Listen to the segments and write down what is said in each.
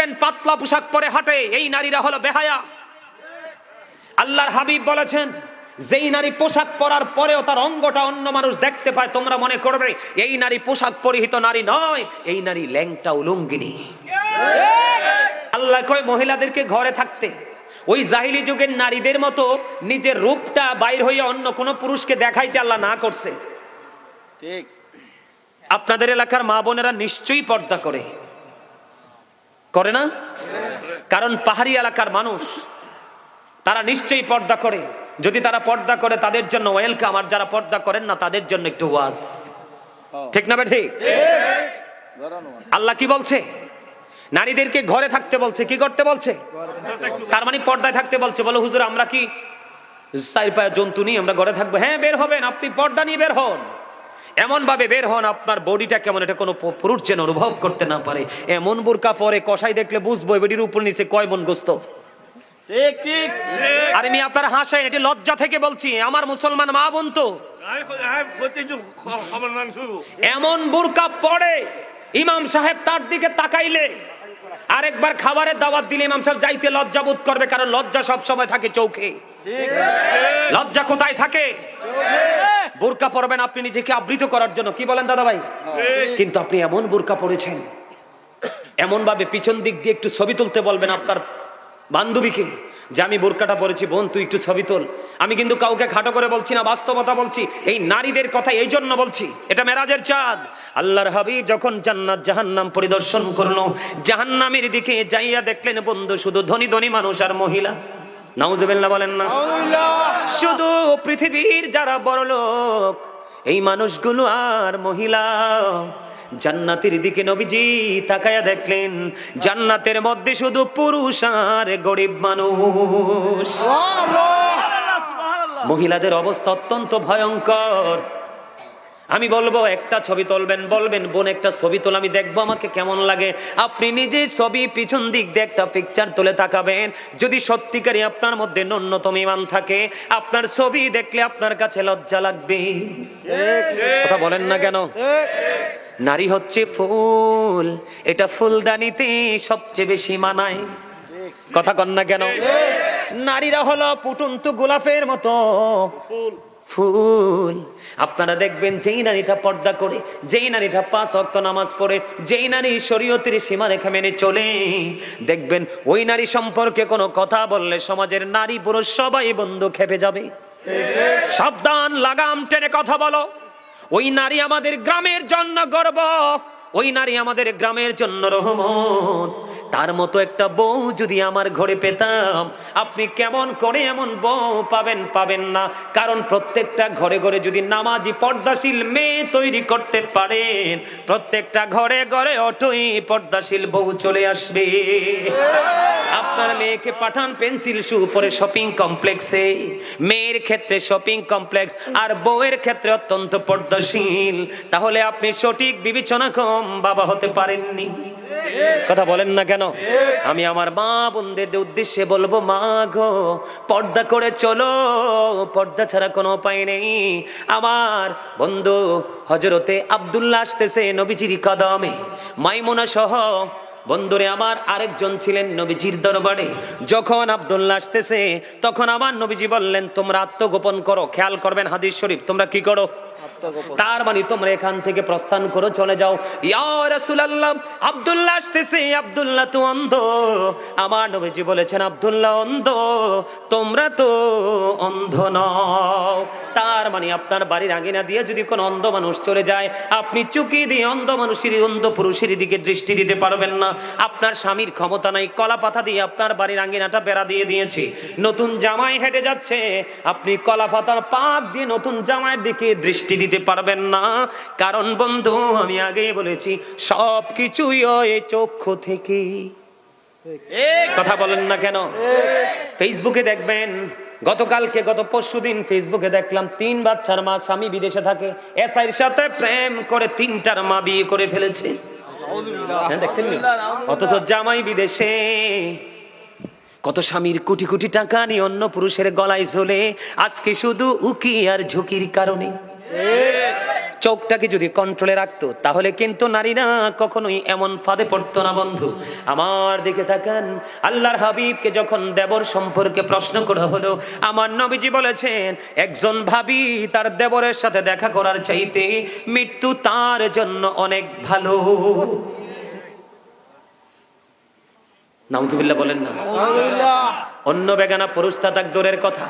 দেখবেন পাতলা পোশাক পরে হাঁটে, এই নারীরা হলো বেহায়া। আল্লাহর হাবিব বলেছেন, যেই নারী পোশাক পরার পরেও তার অঙ্গটা অন্য মানুষ দেখতে পায়, তোমরা মনে করবে এই নারী পোশাক পরিহিত নারী নয়, এই নারী ল্যাংটা উলঙ্গিনী। আল্লাহ কয় মহিলাদেরকে ঘরে থাকতে। ওই জাহিলি যুগের নারীদের মতো নিজের রূপটা বাইর হইয়া অন্য কোন পুরুষকে দেখাইতে আল্লাহ না করছে। ঠিক। আপনাদের এলাকার মা বোনেরা নিশ্চয়ই পর্দা করে, করে না? কারণ পাহাড়ি এলাকার মানুষ, তারা নিশ্চয়ই পর্দা করে। যদি তারা পর্দা করে তাদের জন্য ওয়েলকাম, আর যারা পর্দা করেন না তাদের জন্য একটু ওয়াজ। ঠিক না ভাই? ঠিক। আল্লাহ কি বলছে? নারীদেরকে ঘরে থাকতে বলছে। কি করতে বলছে? তার মানে পর্দায় থাকতে বলছে। বলো হুজুর আমরা কি চার পায়া জন্তু নিয়ে আমরা ঘরে থাকবো? হ্যাঁ, বের হবেন, আপনি পর্দা নিয়ে বের হন, এমন ভাবে বের হন আপনার বডিটা কেমন এটা কোনো পুরুষ যেন অনুভব করতে না পারে। এমন বোরকা পরে কষাই দেখলে বুঝবো বেডির উপর নিচে কয় মন গোস্ত। ঠিক ঠিক। আর আমি আপনার হাসেন, এটি লজ্জা থেকে বলছি, আমার মুসলমান মা বোন তো এমন বোরকা পরে ইমাম সাহেব তার দিকে তাকাইলে, আরেকবার খাবারের দাওয়াত দিলে ইমাম সাহেব যাইতে লজ্জা বোধ করবে, কারণ লজ্জা সব সময় থাকে চোখে। লজ্জা কোথায় থাকে? বোরকা পরবেন আপনি নিজেকে আবৃত করার জন্য। কি বলেন দাদা ভাই? কিন্তু আপনি এমন বোরকা পরেছেন, এমন ভাবে পিছন দিক দিয়ে একটু ছবি তুলতে বলবেন আপনার বান্ধবীকে, যে আমি বোরকাটা পরেছি, বোন তুই একটু ছবি তোল। আমি কিন্তু কাউকে খাটো করে বলছি না, বাস্তবতা বলছি। এই নারীদের কথা এই জন্য বলছি, এটা মেরাজের চাঁদ। আল্লাহর হাবিব যখন জান্নাত জাহান্নাম পরিদর্শন করলো, জাহান্নামের দিকে যাইয়া দেখলেন বন্ধু শুধু ধনী ধনী মানুষ আর মহিলা। নাউজুবিল্লাহ বলেন না? শুধু পৃথিবীর যারা বড় লোক এই মানুষগুলো আর মহিলা। জান্নাতের দিকে নবীজি তাকায়া দেখলেন জান্নাতের মধ্যে শুধু পুরুষ আর গরিব মানুষ। মহিলাদের অবস্থা অত্যন্ত ভয়ঙ্কর। আমি বলবো একটা ছবি তুলবেন, বলবেন বোন একটা ছবি তোল, আমি দেখবো আমাকে কেমন লাগে। আপনি নিজে ছবি পিছন দিক দিয়ে একটা পিকচার তুলে তাকাবেন, যদি সত্যিকারই আপনার মধ্যে ন্যূনতম ঈমান থাকে, আপনার ছবি দেখলে আপনার কাছে লজ্জা লাগবে। কথা বলেন না কেন? নারী হচ্ছে ফুল, এটা ফুলদানিতে সবচেয়ে বেশি মানায়। কথা কন না কেন? নারীরা হলো ফুটন্ত গোলাপের মতো ফুল। আপনারা দেখবেন যেই নারীটা পর্দা করে, যেই নারীটা 5 ওয়াক্ত নামাজ পড়ে, যেই নারী শরীয়তের সীমারেখা মেনে চলে, দেখবেন ওই নারী সম্পর্কে কোনো কথা বললে সমাজের নারী পুরুষ সবাই বন্ধু খেপে যাবে। সাবধান, লাগাম টেনে কথা বলো। ওই নারী আমাদের গ্রামের জন্য গর্ব, ওই নারী আমাদের গ্রামের জন্য রহমত। তার মতো একটা বউ যদি আমার ঘরে পেতাম, আপনি কেমন করে এমন বউ পাবেন? পাবেন না। কারণ প্রত্যেকটা ঘরে ঘরে যদি নামাজি পর্দাশীল মেয়ে তৈরি করতে পারেন, প্রত্যেকটা ঘরে ঘরে অটোই পর্দাশীল বউ চলে আসবে। আপনার মেয়েকে পাঠান পেন্সিল শু পরে শপিং কমপ্লেক্সে, মেয়ের ক্ষেত্রে শপিং কমপ্লেক্স আর বউয়ের ক্ষেত্রে অত্যন্ত পর্দাশীল, তাহলে আপনি সঠিক বিবেচনা কম বাবা হতে পারেননি। কথা বলেন না কেন? আমি আমার মা বোনদের উদ্দেশ্যে বলবো, মা গো পর্দা করে চলো, পর্দা ছাড়া কোনো উপায় নেই। আমার বন্ধু হযরতে আব্দুল্লাহ আসতেছে নবীজির কদমে, মাইমুনা সহ। বন্ধুরে আমার আরেকজন ছিলেন নবীজির দরবারে। যখন আব্দুল্লাহ আসতেছে তখন আমার নবীজি বললেন, তোমরা আত্মগোপন করো। খেয়াল করবেন হাদিস শরীফ, তোমরা কি করো? তার মানে তোমরা এখান থেকে প্রস্থান করো, চলে যাও। ইয়া রাসূলুল্লাহ, আব্দুল্লাহ আসতেছে, আব্দুল্লাহ তো অন্ধ। আমার নবীজি বলেছেন আব্দুল্লাহ অন্ধ, তোমরা তো অন্ধ নও। তার মানে আপনার বাড়ির আঙিনা দিয়ে যদি কোনো অন্ধ মানুষ চলে যায়, আপনি চুকি দিয়ে অন্ধ মানুষের, অন্ধ পুরুষের দিকে দৃষ্টি দিতে পারবেন না। আপনার স্বামীর ক্ষমতা নাই, কলা পাতা দিয়ে আপনার বাড়ির আঙিনাটা বেড়া দিয়ে দিয়েছে। নতুন জামাই হেঁটে যাচ্ছে, আপনি কলা পাতার পাক দিয়ে নতুন জামাইয়ের দিকে দৃষ্টি দিতে পারবেন না। কারণ বন্ধু আমি আগেই বলেছি, সবকিছুই ওই চক্ষু থেকে। কথা বলেন না কেন? ফেসবুকে দেখবেন, গত পরশুদিন ফেসবুকে দেখলাম 3 বাচ্চার মা, স্বামী বিদেশে থাকে, এসআইর সাথে প্রেম করে 3টার মা বিয়ে করে ফেলেছে। দেখছেন? অথচ জামাই বিদেশে। কত স্বামীর কোটি কোটি টাকা নিয়ে অন্য পুরুষের গলায় ঝোলে, আজকে শুধু উকি আর ঝুঁকির কারণে। চোখটাকে যদি কন্ট্রোলে রাখতো তাহলে কিন্তু নারীরা কখনোই এমন ফাঁদে পড়তো না। বন্ধু আমার দিকে তাকান, আল্লাহর হাবিবকে যখন দেবর সম্পর্কে প্রশ্ন করা হলো, আমার নবীজি বলেছেন একজন ভাবি তার দেবরের সাথে দেখা করার চাইতে মৃত্যু তার জন্য অনেক ভালো। নাউজুবিল্লাহ বলেন না। অন্য বেগানা পুরুষ তাক দূরের কথা,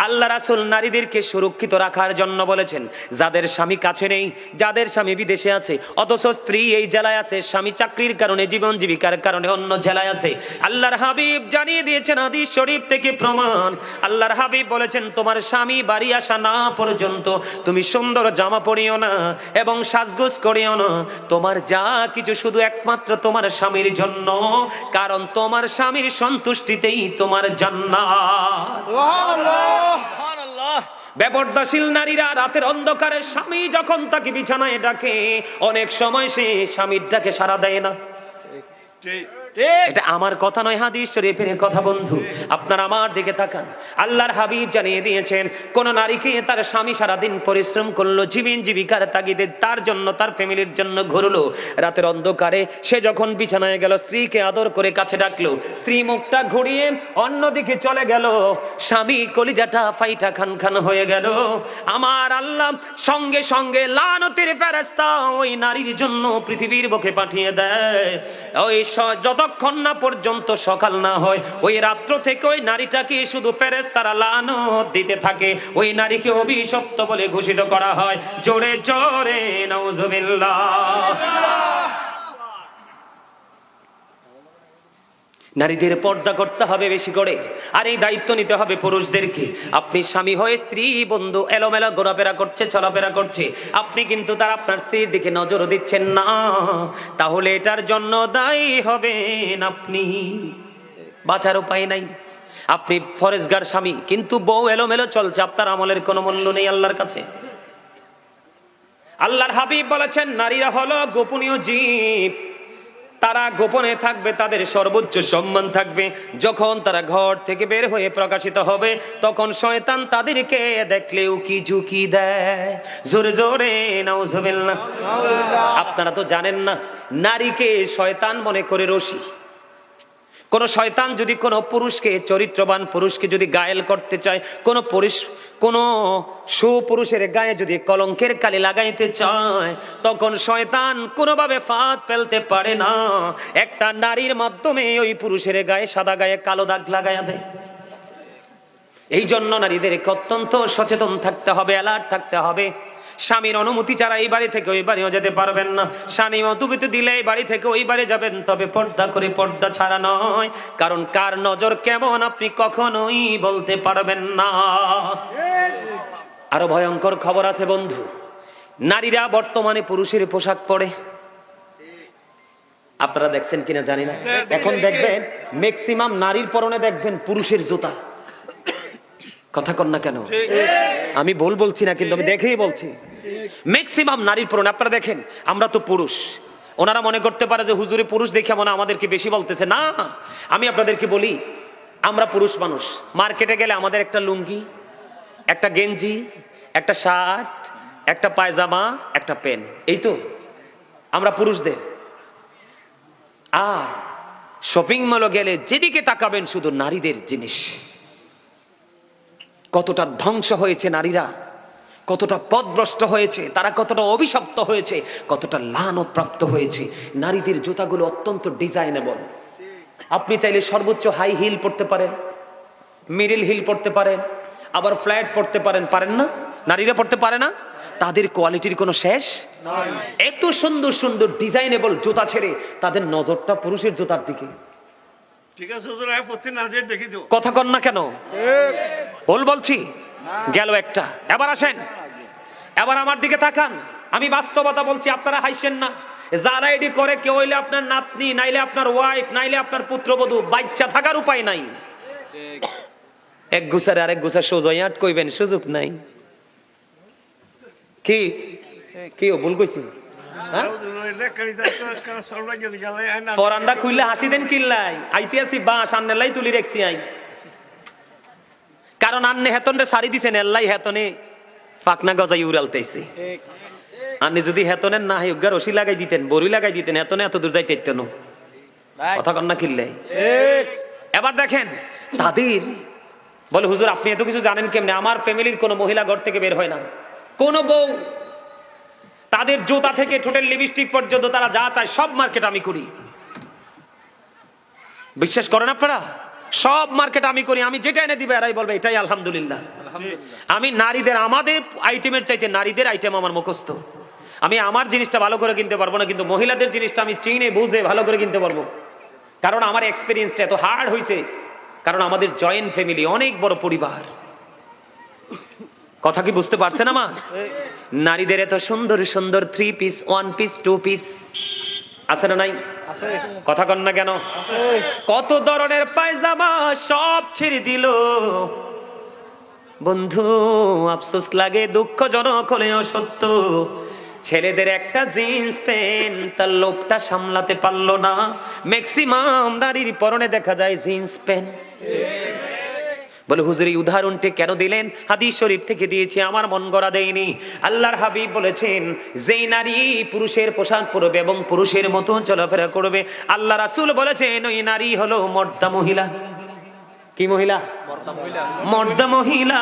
আল্লাহ রাসূল নারীদেরকে সুরক্ষিত রাখার জন্য বলেছেন যাদের স্বামী কাছে নেই, যাদের স্বামী বিদেশে আছে, অথচ স্ত্রী এই জেলায় আছে, স্বামী চাকরির কারণে জীবন জীবিকার কারণে অন্য জেলায় আছে, আল্লাহর হাবিব জানিয়ে দিয়েছেন হাদিস শরীফ থেকে প্রমাণ। আল্লাহর হাবিব বলেছেন তোমার স্বামী বাড়ি আসা না পর্যন্ত তুমি সুন্দর জামা পরিও না এবং সাজগোজ করিও না। তোমার যা কিছু শুধু একমাত্র তোমার স্বামীর জন্য, কারণ তোমার স্বামীর সন্তুষ্টিতেই তোমার জান্নাত। সুবহানাল্লাহ। বেপরদাশীল নারীরা রাতের অন্ধকারে স্বামী যখন তাকে বিছানায় ডাকে, অনেক সময় সে স্বামীর ডাকে সাড়া দেয় না। এটা আমার কথা নয়, হাদিস শরীফের কথা। বন্ধু আপনারা আমার দিকে তাকান, আল্লাহর হাবিব জানিয়ে দিয়েছেন কোন নারীকে তার স্বামী সারাদিন পরিশ্রম করলো, জীবন জীবিকার তাগিদে তার জন্য তার ফ্যামিলির জন্য ঘুরলো, রাতের অন্ধকারে সে যখন বিছানায় গেল, স্ত্রীকে আদর করে কাছে ডাকলো, স্ত্রী মুখটা ঘুরিয়ে অন্যদিকে চলে গেল, স্বামী কলিজাটা ফাইটা খান খান হয়ে গেল, আমার আল্লাহ সঙ্গে সঙ্গে লানতের ফেরেশতা ওই নারীর জন্য পৃথিবীর বুকে পাঠিয়ে দেয়। ওই যতক্ষণ না পর্যন্ত সকাল না হয়, ওই রাত্র থেকে ওই নারীটাকে শুধু ফেরেশতারা লানত দিতে থাকে, ওই নারীকে অভিশপ্ত বলে ঘোষিত করা হয়। জোরে জোরে নাউজুবিল্লাহ। নারীদের পর্দা করতে হবে বেশি করে, আর এই দায়িত্ব নিতে হবে পুরুষদেরকে। আপনি স্বামী হয়ে স্ত্রী বন্ধু এলোমেলো ঘোরাফেরা করছে, চলাফেরা করছে, আপনি কিন্তু তার আপনার স্ত্রীর দিকে নজর দিচ্ছেন না, তাহলে এটার জন্য দায়ী হবেন আপনি, বাঁচার উপায় নাই। আপনি ফরেজগার স্বামী, কিন্তু বউ এলোমেলো চলছে, আপনার আমলের কোনো মূল্য নেই আল্লাহর কাছে। আল্লাহর হাবিব বলেছেন নারীরা হলো গোপনীয় জীব, তারা গোপনে থাকবে, তাদের সর্বোচ্চ সম্মান থাকবে। যখন তারা ঘর থেকে বের হয়ে প্রকাশিত হবে, তখন শয়তান তাদেরকে দেখলে উকি ঝুঁকি দেয়। জোরে জোরে নাউজুবিল্লাহ। আপনারা তো জানেন না, নারীকে শয়তান মনে করে রশি। কোন শয়তান যদি কোন পুরুষকে, চরিত্রবান পুরুষকে যদি ঘায়েল করতে চায়, কোন সুপুরুষের গায়ে যদি কলঙ্কের কালি লাগাইতে চায়, তখন শয়তান কোনোভাবে ফাঁদ ফেলতে পারে না, একটা নারীর মাধ্যমে ওই পুরুষের গায়ে সাদা গায়ে কালো দাগ লাগাইয়া দেয়। এই জন্য নারীদেরকে অত্যন্ত সচেতন থাকতে হবে, অ্যালার্ট থাকতে হবে। স্বামীর অনুমতি ছাড়া এই বাড়ি থেকে ওই বাড়িও যেতে পারবেন না, স্বামী অনুমতি দিলে এই বাড়ি থেকে ওই বাড়ি যাবেন, তবে পর্দা করে, পর্দা ছাড়া নয়, কারণ কার নজর কেমন আপনি কখনোই বলতে পারবেন না। আরো ভয়ঙ্কর খবর আছে বন্ধু, নারীরা বর্তমানে পুরুষের পোশাক পরে। আপনারা দেখছেন কিনা জানি না, এখন দেখবেন ম্যাক্সিমাম নারীর পরনে দেখবেন পুরুষের জুতা। কথা কন না কেন? আমি বলছি না, কিন্তু আমি দেখেই বলছি, ম্যাক্সিমাম নারীর পরনে। আপনারা দেখেন, আমরা তো পুরুষ, ওনারা মনে করতে পারে যে হুজুরে পুরুষ দেখে মনে আমাদেরকে বেশি বলতেছে। না, আমি আপনাদেরকে বলি, আমরা পুরুষ মানুষ, মার্কেটে গেলে আমাদের একটা লুঙ্গি, একটা গেঞ্জি, একটা শার্ট, একটা পায়জামা, একটা প্যান্ট, এই তো আমরা পুরুষদের। আর শপিং মলে গেলে যেদিকে তাকাবেন শুধু নারীদের জিনিস। কতটা ধ্বংস হয়েছে নারীরা, কতটা পথভ্রষ্ট হয়েছে তারা, কতটা অভিশপ্ত হয়েছে, কতটা লানত প্রাপ্ত হয়েছে। নারীদের জুতাগুলো অত্যন্ত ডিজাইনেবল। আপনি চাইলে সর্বোচ্চ হাই হিল পড়তে পারেন, মিডল হিল পড়তে পারেন, আবার ফ্ল্যাট পড়তে পারেন, পারেন না? নারীরা পড়তে পারে না? তাদের কোয়ালিটির কোনো শেষ। এত সুন্দর সুন্দর ডিজাইনেবল জুতা ছেড়ে তাদের নজরটা পুরুষের জুতার দিকে। কথা কন না কেন? বলছি গেল একটা। এবার আসেন, এবার আমার দিকে তাকান, আমি বাস্তবতা বলছি, আপনারা হাসছেন না। যারা এডি করে, কেউ হইলে আপনার নাতনি, নাইলে আপনার ওয়াইফ, নাইলে আপনার পুত্রবধূ, বাচ্চা থাকার উপায় নাই। এক গুছারে আরেক গুছা সোজা কইবেন, সুযোগ নাই। কি কি ভুল কইছি? ফরান্ডা খুললে হাসি দেন কিল্লাই, আইতে আসি বাস আন্নেলাই তুলি রেখছি আই, কারণ আন্নে হেতন রে সারি দিছেন, এল্লাই হেতনে পাকনা গজাই উড়ালতেছে। আপনি যদি হেতনের না উগার রশি লাগাই দিতেন, বড়ি লাগাই দিতেন, হেতনে এত দূর যাইতে ইতেন। কথা কন্যা কিনলে ঠিক এবার দেখেন তাদের বলে, হুজুর আপনি এত কিছু জানেন কেমনে? আমার ফ্যামিলির কোনো মহিলা ঘর থেকে বের হয় না, কোন বউ। তাদের জুতা থেকে ঠোঁটের লিপস্টিক পর্যন্ত তারা যা চায় সব মার্কেট আমি করি। বিশ্বাস করেন আপনারা? সব মার্কেট আমি করি, আমি যেটা এনে দিবে এরাই বলবে এটাই আলহামদুলিল্লাহ। আমি নারীদের, আমাদের আইটেমের চাইতে নারীদের আইটেম আমার মুখস্থ। আমি আমার জিনিসটা ভালো করে কিনতে পারবো না, কিন্তু মহিলাদের জিনিসটা আমি চিনে বুঝে ভালো করে কিনতে পারবো, কারণ আমার এক্সপিরিয়েন্সটা এত হার্ড হয়েছে। কারণ আমাদের জয়েন্ট ফ্যামিলি, অনেক বড় পরিবার। কথা কি বুঝতে পারছেন আমার? নারীদের এত সুন্দর সুন্দর 3 পিস, 1 পিস, 2 পিস আছে না নাই? আছে কথা কন না কেন? কত ধরনের পায়জামা সব ছেড়ে দিল। বন্ধু আফসোস লাগে, দুঃখজনক হলেও সত্য, ছেলেদের একটা জিন্স প্যান্ট তার লোভটা সামলাতে পারলো না। ম্যাক্সিমাম নারীর পরনে দেখা যায় জিন্স প্যান্ট। বলে হুজুর এই উদাহরণটি কেন দিলেন? হাদিস শরীফ থেকে দিয়েছি, আমার মন গড়া দেয়নি। আল্লাহর হাবিব বলেছেন, যেই নারী পুরুষের পোশাক পরবে এবং পুরুষের মতো চলাফেরা করবে, আল্লাহ রাসূল বলেছেন ওই নারী হলো মর্দা মহিলা। কি মহিলা? মর্দা মহিলা।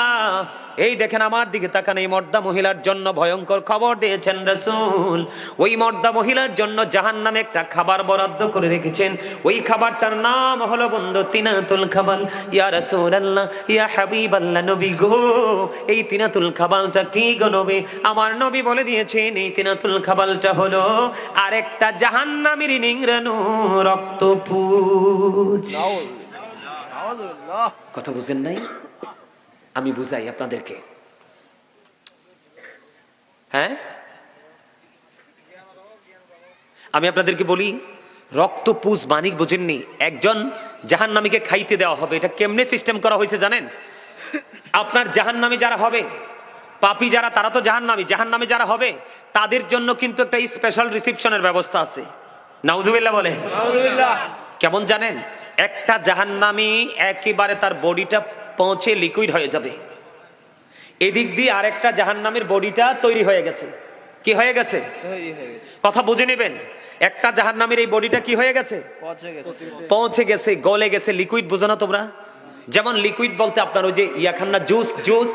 এই দেখেন আমার দিকে তাকান, এই মর্দা মহিলার জন্য ভয়ঙ্কর খবর দিয়েছেন রাসূল। ওই মর্দা মহিলার জন্য জাহান্নামে একটা খাবার বরাদ্দ করে রেখেছেন। ওই খাবারটার নাম হলো বন্ধু তিনাতুল খাবাল। ইয়া রাসূলুল্লাহ, ইয়া হাবিবাল্লাহ, নবী গো এই তিনাতুল খাবালটা কি গো নবী? আমার নবী বলে দিয়েছেন এই তিনাতুল খাবালটা হলো আরেকটা জাহান্নামের নিংড়ানো রক্তপুঞ্জ। কথা বুঝেন নাই? আমি বুঝাই আপনাদেরকে। হ্যাঁ, আমি আপনাদেরকে বলি, রক্তপুঞ্জ মানিক বুঝেননি? একজন জাহান্নামীকে খাইতে দেওয়া হবে। এটা কেমনে সিস্টেম করা হয়েছে জানেন? আপনার জাহান্নামী যারা হবে, পাপী যারা, তারা তো জাহান্নামী। জাহান্নামী যারা হবে তাদের জন্য কিন্তু একটা স্পেশাল রিসিপশনের ব্যবস্থা আছে। নাউজুবিল্লাহ বলে। কেমন জানেন? একটা জাহান্নামী একেবারে তার বডিটা পৌঁছে লিকুইড হয়ে যাবে, এদিক দিয়ে আরেকটা জাহান্নামের বডিটা তৈরি হয়ে গেছে। কি হয়ে গেছে? কথা বুঝে নেবেন। একটা জাহান্নামের এই বডিটা কি হয়ে গেছে? পৌঁছে গেছে, গলে গেছে, লিকুইড। বুঝো না তোমরা? যেমন লিকুইড বলতে আপনার ওই যে ইয়া খান না, জুস, জুস,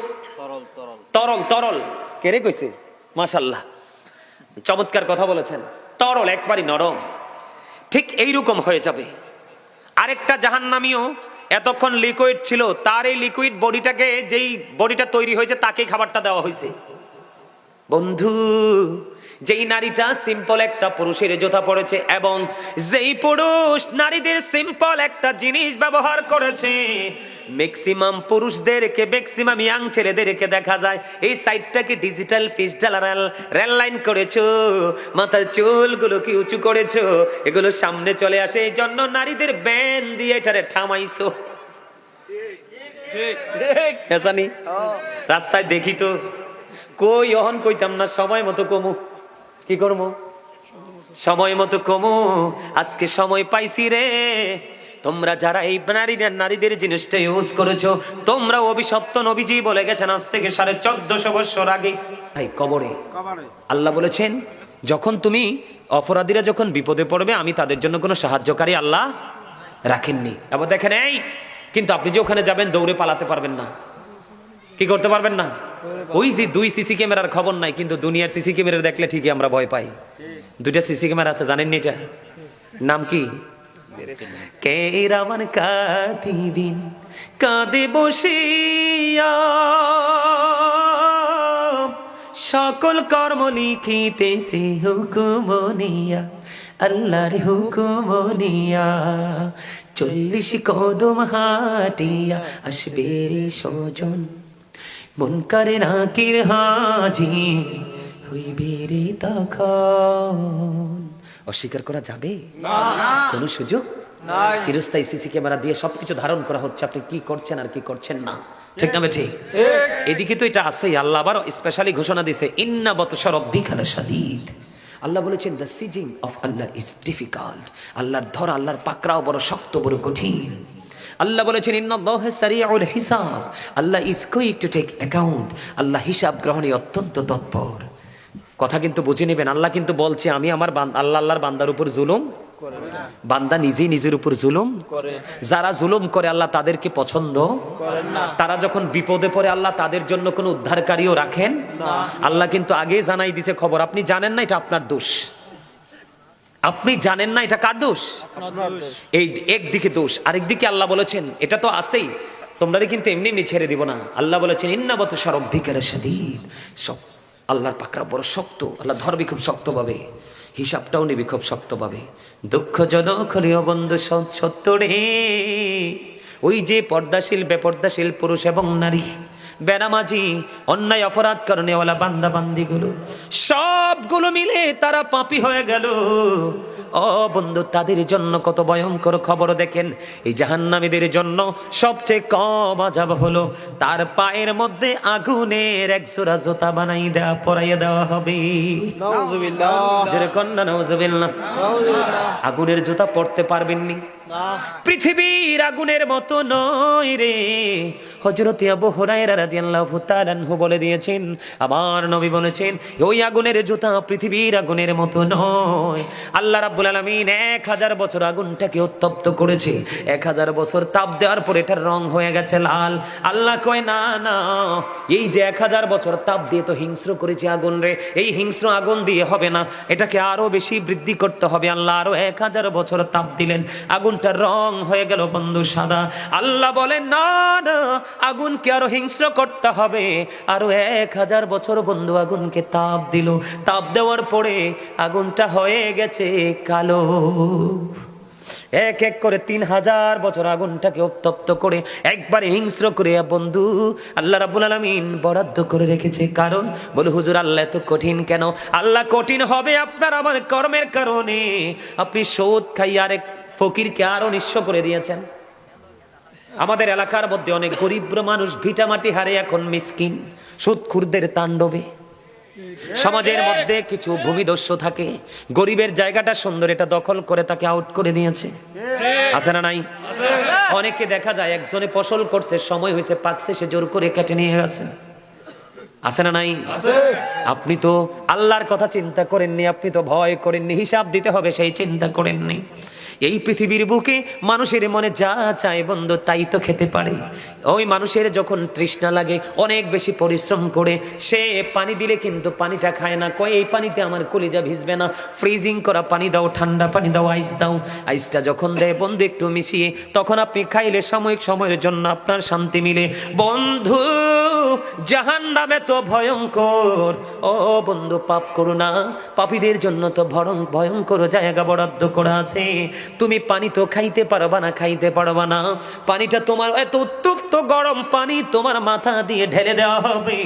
তরল। তরল কে রে কইছে? মাশাআল্লাহ, চমৎকার কথা বলেছেন। তরল, একবারই নরম। ঠিক এইরকম হয়ে যাবে। আরেকটা জাহান্নামীও এতক্ষণ লিকুইড ছিল, তার এই লিকুইড বডিটাকে, যেই বডিটা তৈরি হয়েছে তাকেই খাবারটা দেওয়া হয়েছে। বন্ধু যেই নারীটা সিম্পল একটা পুরুষের জুতা পড়েছে এবং যেই পুরুষ নারীদের সিম্পল একটা জিনিস ব্যবহার করেছে, ম্যাক্সিমাম পুরুষদেরকে, ম্যাক্সিমাম ইয়াং ছেলেদেরকে দেখা যায় এই সাইডটাকে ডিজিটাল পিস্টাল রেল লাইন করেছো, মাথার চুলগুলোকে উঁচু করেছো, এগুলো সামনে চলে আসে, এই জন্য নারীদের ব্যান দিয়ে এটারে থামাইছো। রাস্তায় দেখি তো, কই অহন কইতাম না, সময় মতো কমু। কি করবো? সময় মতো কমু। আজকে সময় পাইছি রে। তোমরা যারা এই নারীদের জিনিসটা ইউজ করেছো, তোমরা অভিশপ্ত। নবীজি বলে গেছেন আজ থেকে 1450 বছর আগে কবরে আল্লাহ বলেছেন, যখন তুমি অপরাধীরা যখন বিপদে পড়বে, আমি তাদের জন্য কোনো সাহায্যকারী আল্লাহ রাখেননি। এবার দেখেন, এই কিন্তু আপনি যে ওখানে যাবেন দৌড়ে পালাতে পারবেন না। কি করতে পারবেন না? ওই যে 2 সিসি ক্যামেরার খবর নাই, কিন্তু দুনিয়ার সিসি ক্যামেরা দেখলে ঠিকই আমরা ভয় পাই। 2টা সিসি ক্যামেরা আছে, জানেন নি? এটা নাম কি? কেরামান কাতিবিন, কাঁদে বসিয়া সকল কর্ম লিখিতেছে হুকুম নিয়া, আল্লাহর হুকুম নিয়া। 40 কদম হাটিয়া আসবে রে সজন, মন করে নাকির হাজির হইবে রে তখন। অস্বীকার করা যাবে? কোন সুযোগ চিরস্থায়ী সিসি ক্যামেরা দিয়ে সবকিছু ধারণ করা হচ্ছে, আপনি কি করছেন আর কি করছেন না। ঠিক না? ঠিক। এদিকে তো এটা আছে। আল্লাহ আবার স্পেশালি ঘোষণা দিয়েছে, ইন্না বাতশা রাব্বিকা লাশাদীদ। আল্লাহ বলেছেন, the seizing of Allah is difficult. আল্লাহর ধরা, আল্লাহর পাকড়াও বড় শক্ত, বড় কঠিন। আল্লাহ বলেছেন, ইন্নাল্লাহা সারিউল হিসাব। Allah is quick to take account. আল্লাহ হিসাব গ্রহণে অত্যন্ত তৎপর। কথা কিন্তু বুঝে নেবেন। আল্লাহ কিন্তু বলছে আমি আমার আল্লাহর বান্দার উপর জুলুম, বান্দা নিজেই নিজের উপর জুলুম করে। যারা জুলুম করে আল্লাহ তাদেরকে পছন্দ করেন না। তারা যখন বিপদে পড়ে আল্লাহ তাদের জন্য কোনো উদ্ধারকারীও রাখেন না। আল্লাহ কিন্তু আগেই জানাই দিছে খবর, আপনি জানেন না এটা আপনার দোষ, আপনি জানেন না এটা কার দোষ। এই একদিকে দোষ, আরেকদিকে আল্লাহ বলেছেন এটা তো আছেই, তোমরা কিন্তু এমনি এমনি ছেড়ে দিব না। আল্লাহ বলেছেন ইন্না বাতুশা রাব্বিকা লাশাদীদ, সব আল্লাহর পাকড়া বড় শক্ত, আল্লাহ ধরবে খুব শক্তভাবে, হিসাবটাও নিবি খুব শক্তভাবে। দুঃখজনক হলেও বন্ধু সত্য রে, ওই যে পর্দাশীল বেপর্দাশীল পুরুষ এবং নারী, বেনামাজি, অন্যায় অপরাধ করনেওয়ালা বান্দা বান্দিগুলো সবগুলো মিলে তারা পাপী হয়ে গেল। ও বন্ধু, তাদের জন্য কত ভয়ঙ্কর খবর দেখেন। এই জাহান্নামীদের জন্য সবচেয়ে কম আযাব হলো তার পায়ের মধ্যে আগুনের এক জোড়া জুতা বানাই দেওয়া, পরাইয়া দেওয়া হবে। নাউজুবিল্লাহ। যেরকম না নাউজুবিল্লাহ, আগুনের জুতা পরতে পারবেননি। পৃথিবীর আগুনের মতো নয় রে। হযরত আবু হুরায়রা রাদিয়াল্লাহু তাআলা আনহু বলে দিয়েছেন, আমার নবী বলেছেন ওই আগুনের জুতা পৃথিবীর আগুনের মতো নয়। আল্লাহ রাব্বুল আলামিন 1000 বছর আগুনটাকে উত্তপ্ত করেছে, 1000 বছর তাপ দেওয়ার পর এটার রং হয়ে গেছে লাল। আল্লাহ কয় না না, এই যে 1000 বছর তাপ দিয়ে তো হিংস্র করেছে আগুন রে, এই হিংস্র আগুন দিয়ে হবে না, এটাকে আরো বেশি বৃদ্ধি করতে হবে। আল্লাহ আরো 1000 বছর তাপ দিলেন, আগুনটার রং হয়ে গেল বন্ধু সাদা। আল্লাহ বলেন না না, আগুনকে আরো হিংস্র করতে হবে, আরো 1000 বছর বন্ধু আগুনকে তাপ দিল। তাপ দেওয়ার পরে আগুনটা হয়ে গেছে কালো। এক এক করে 3000 বছর আগুনটাকে উত্তপ্ত করে একবারে হিংস্র করে বন্ধু আল্লাহ রাব্বুল আলামিন বরাদ্দ করে রেখেছে। কারণ বলে হুজুর আল্লাহ এত কঠিন কেন? আল্লাহ কঠিন হবে আপনার আমার কর্মের কারণে। আপনি সুদ খাইয়া আরেক ফকিরকে আরো নিঃস্ব করে দিয়েছেন। আমাদের এলাকার মধ্যে অনেক গরিব মানুষ ভিটামাটি হারে এখন মিসকিন, সুদখুরদের তাণ্ডবে। সমাজের মধ্যে কিছু ভূমিদস্যু থাকে, গরিবের জায়গাটা সুন্দর এটা দখল করে তাকে আউট করে দিয়েছে। আছে না নাই? অনেকে দেখা যায় একজনে ফসল করছে, সময় হয়েছে পাকছে, সে জোর করে কেটে নিয়ে গেছে। আছে না নাই? আপনি তো আল্লাহর কথা চিন্তা করেননি, আপনি তো ভয় করেননি, হিসাব দিতে হবে সেই চিন্তা করেননি। এই পৃথিবীর বুকে মানুষের মনে যা চায় বন্ধু তাই তো খেতে পারে। ওই মানুষের যখন তৃষ্ণা লাগে অনেক বেশি পরিশ্রম করে সে পানি দিলে কিন্তু পানিটা খায় না, কয় এই পানিতে আমার কলিজা ভিজবে না, ফ্রিজিং করা পানি দাও, ঠান্ডা পানি দাও, আইস দাও। আইসটা যখন দেয় বন্ধু একটু মিশিয়ে, তখন আপনি খাইলে সাময়িক সময়ের জন্য আপনার শান্তি মিলে। বন্ধু জাহান্নামে তো ভয়ঙ্কর, ও বন্ধু পাপ করো না, পাপীদের জন্য তো ভয়ঙ্কর জায়গা বরাদ্দ করা আছে। তুমি পানি তো খাইতে পারবা না, খাইতে পারবা না, পানিটা তোমার এত উত্তপ্ত গরম পানি তোমার মাথা দিয়ে ঢেলে দেওয়া হবে,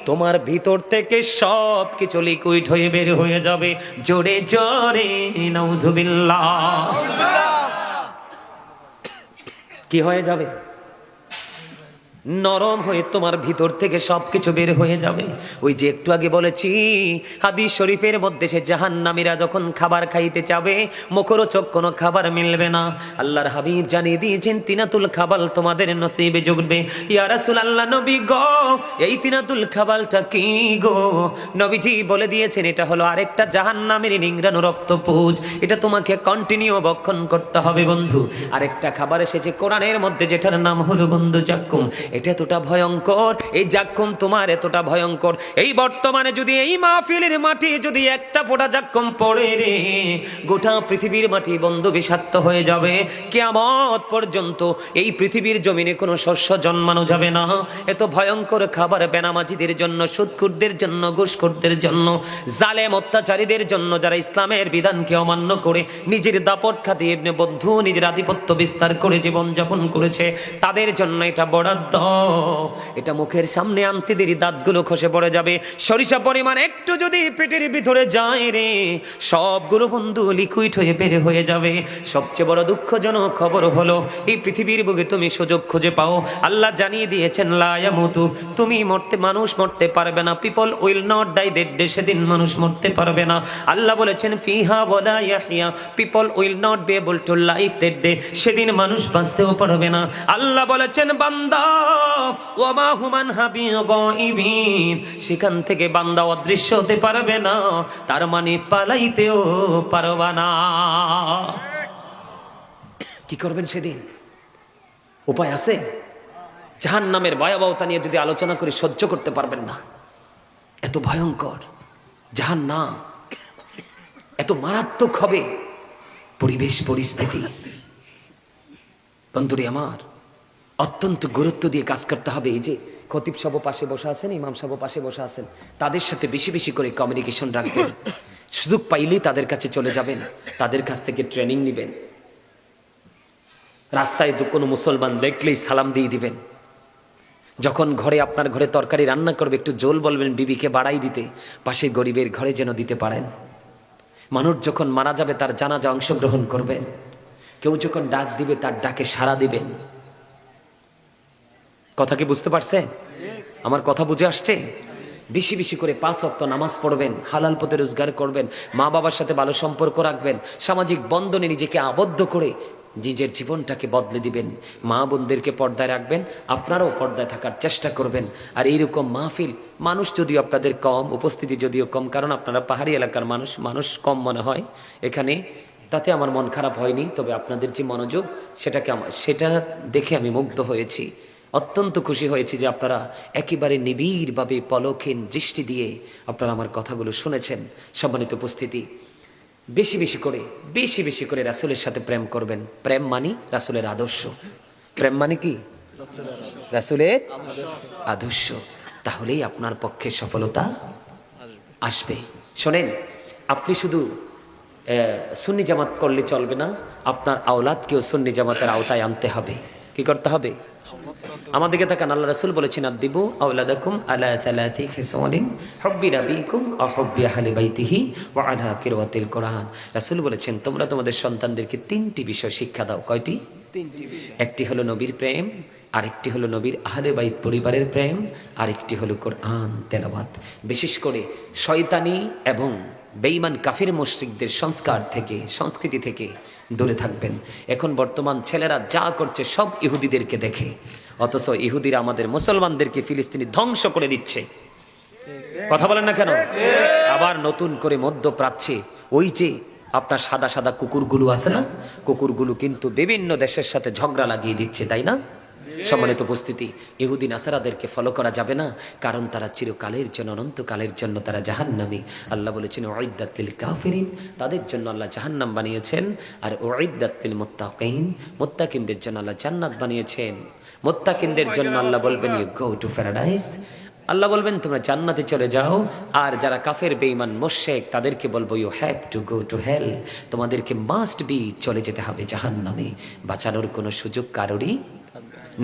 তোমার ভিতর থেকে সব কিছু লিকুইড হয়ে বের হয়ে যাবে। জোরে জোরে নাউজুবিল্লাহ। কি হয়ে যাবে? নরম হয়ে তোমার ভিতর থেকে সবকিছু বের হয়ে যাবে। ওই যে একটু আগে বলেছি হাদিস শরীফের মধ্যে, সে জাহান্নামীরা যখন খাবার খাইতে যাবে মুখরোচক কোনো খাবার মিলবে না। আল্লাহর হাবিব জানিয়ে দিয়েছেন তিনাতুল খাবাল তোমাদের নসিবে জুটবে। ইয়া রাসূলুল্লাহ নবী গো, এই তিনাতুল খাবালটা কি গো? নবীজি বলে দিয়েছেন এটা হলো আরেকটা জাহান্নামের নিংড়ানো রক্তপুঁজ, এটা তোমাকে কন্টিনিউ ভক্ষণ করতে হবে বন্ধু। আরেকটা খাবার এসেছে কোরআনের মধ্যে যেটার নাম হলো বন্ধু জাক্কুম। এটা এতটা ভয়ঙ্কর, এই জাক্কুম তোমার এতটা ভয়ঙ্কর, এই বর্তমানে যদি এই মাহফিলের মাটি যদি একটা ফোঁটা জাক্কুম পড়ে রে, গোটা পৃথিবীর মাটি বন্ধু বিষাক্ত হয়ে যাবে। কিয়ামত পর্যন্ত এই পৃথিবীর জমিনে কোনো শস্য জন্মানো যাবে না। এত ভয়ঙ্কর খাবার বেনামাজিদের জন্য, সুদখোরদের জন্য, ঘুষখোরদের জন্য, জালেম অত্যাচারীদের জন্য, যারা ইসলামের বিধানকে অমান্য করে নিজের দাপট খাটিয়ে বন্ধু নিজের আধিপত্য বিস্তার করে জীবনযাপন করেছে, তাদের জন্য এটা বরাদ্দ। এটা মুখের সামনে আনতে দেরি দাঁতগুলো খসে পড়ে যাবে। সরিষা পরিমাণ একটু যদি পেটের ভিতরে যায় রে, সবগুলো বন্ধু লিকুইড হয়ে বের হয়ে যাবে। সবচেয়ে বড় দুঃখজনক খবর হলো এই পৃথিবীর বুকে তুমি সুযোগ খুঁজে পাও, আল্লাহ জানিয়ে দিয়েছেন লা ইয়ামুতু, তুমি মানুষ মরতে পারবে না। People will not die, that day, সেদিন মানুষ মরতে পারবে না। আল্লাহ বলেছেন ফিহা ওয়ালা ইয়াহইয়া, people will not be able to live that day, সেদিন মানুষ বাঁচতেও পারবে না। আল্লাহ বলেছেন বান্দা ওয়া মা হুমান হাবিগাইবিন, সেখান থেকে বান্দা অদৃশ্য হতে পারবে না, তার মানে পালাইতেও পারবা না। কি করবেন সেদিন? উপায় আছে? জাহান্নামের ভয়াবহতা নিয়ে যদি আলোচনা করি সহ্য করতে পারবেন না, এত ভয়ঙ্কর জাহান্নাম, এত মারাত্মক হবে পরিবেশ পরিস্থিতি। বন্ধুরে আমার, অত্যন্ত গুরুত্ব দিয়ে কাজ করতে হবে। এই যে খতিব সাহেব পাশে বসে আছেন, ইমাম সাহেব পাশে বসে আছেন, তাদের সাথে বেশি বেশি করে কমিউনিকেশন রাখবেন। সুযোগ পাইলেই তাদের কাছে চলে যাবেন, তাদের কাছ থেকে ট্রেনিং নেবেন। রাস্তায় কোনো মুসলমান দেখলেই সালাম দিয়ে দিবেন। যখন ঘরে আপনার ঘরে তরকারি রান্না করবে একটু জোল বলবেন বিবিকে বাড়াই দিতে, পাশে গরিবের ঘরে যেন দিতে পারেন। মানুষ যখন মারা যাবে তার জানাজা অংশগ্রহণ করবেন। কেউ যখন ডাক দিবে তার ডাকে সাড়া দিবেন। কথা কি বুঝতে পারছেন? আমার কথা বুঝে আসছে? বেশি বেশি করে 5 ওয়াক্ত নামাজ পড়বেন, হালাল পথে রোজগার করবেন, মা বাবার সাথে ভালো সম্পর্ক রাখবেন, সামাজিক বন্ধনে নিজেকে আবদ্ধ করে নিজের জীবনটাকে বদলে দিবেন। মা বোনদেরকে পর্দায় রাখবেন, আপনারাও পর্দায় থাকার চেষ্টা করবেন। আর এইরকম মাহফিল, মানুষ যদিও আপনাদের কম, উপস্থিতি যদিও কম, কারণ আপনারা পাহাড়ি এলাকার মানুষ কম মনে হয় এখানে, তাতে আমার মন খারাপ হয়নি। তবে আপনাদের যে মনোযোগ সেটা দেখে আমি মুগ্ধ হয়েছি, অত্যন্ত খুশি হয়েছি যে আপনারা একেবারে নিবিড়ভাবে পলকহীন দৃষ্টি দিয়ে আপনারা আমার কথাগুলো শুনেছেন। সম্মানিত উপস্থিতি, বেশি বেশি করে রাসূলের সাথে প্রেম করবেন। প্রেম মানি রাসূলের আদর্শ। প্রেম মানে কি? রাসূলের আদর্শ। তাহলেই আপনার পক্ষে সফলতা আসবে। শোনেন, আপনি শুধু সুন্নি জামাত করলে চলবে না, আপনার আওলাদকেও সুন্নি জামাতের আওতায় আনতে হবে। কি করতে হবে? আমাদেরকে তাকান, আল্লাহ রাসূল বলেছেন আদিবু আওলাদাকুম আলা সালাতি খিসালিন হুব্বি নবিকুম ওয়া হুব্বি আহলি বাইতিহি ওয়া আলা কিরাতিল কোরআন। রাসূল বলেছেন তোমরা তোমাদের সন্তানদেরকে 3টি বিষয় শিক্ষা দাও। কয়টি? 3টি বিষয়। একটি হলো নবীর প্রেম, আরেকটি হলো নবীর আহলে বাইত পরিবারের প্রেম, আরেকটি হলো কোরআন তেলাওয়াত। বিশেষ করে শয়তানি এবং বেঈমান কাফির মুশরিকদের সংস্কৃতি থেকে দূরে থাকবেন। এখন বর্তমান ছেলেরা যা করছে সব ইহুদিদেরকে দেখে, অথচ ইহুদিরা আমাদের মুসলমানদেরকে ফিলিস্তিনি ধ্বংস করে দিচ্ছে। কথা বলেন না কেন? আবার নতুন করে মধ্যপ্রাচ্যে ওই যে আপনার সাদা সাদা কুকুরগুলো আছে না, কুকুরগুলো কিন্তু বিভিন্ন দেশের সাথে ঝগড়া লাগিয়ে দিচ্ছে, তাই না? সম্মানিত উপস্থিতি, ইহুদি নাসারাদেরকে ফলো করা যাবে না, কারণ তারা চিরকালের জন্য, অনন্তকালের জন্য তারা জাহান্নামী। আল্লাহ বলেছেন উইদ্দাত লিল কাফিরিন, তাদের জন্য আল্লাহ জাহান্নাম বানিয়েছেন। আর উইদ্দাত লিল মুত্তাকিন, মুত্তাকিনদের জন্য আল্লাহ জান্নাত বানিয়েছেন। মুত্তাকিনদের জন্য আল্লাহ বলবেন ইউ গো টু প্যারাডাইস, আল্লাহ বলবেন তোমরা জান্নাতে চলে যাও। আর যারা কাফের বেঈমান মুশরিক তাদেরকে বলবো you have to go to hell, তোমাদেরকে মাস্ট বি চলে যেতে হবে জাহান্নামে। বাঁচানোর কোনো সুযোগ কারোরই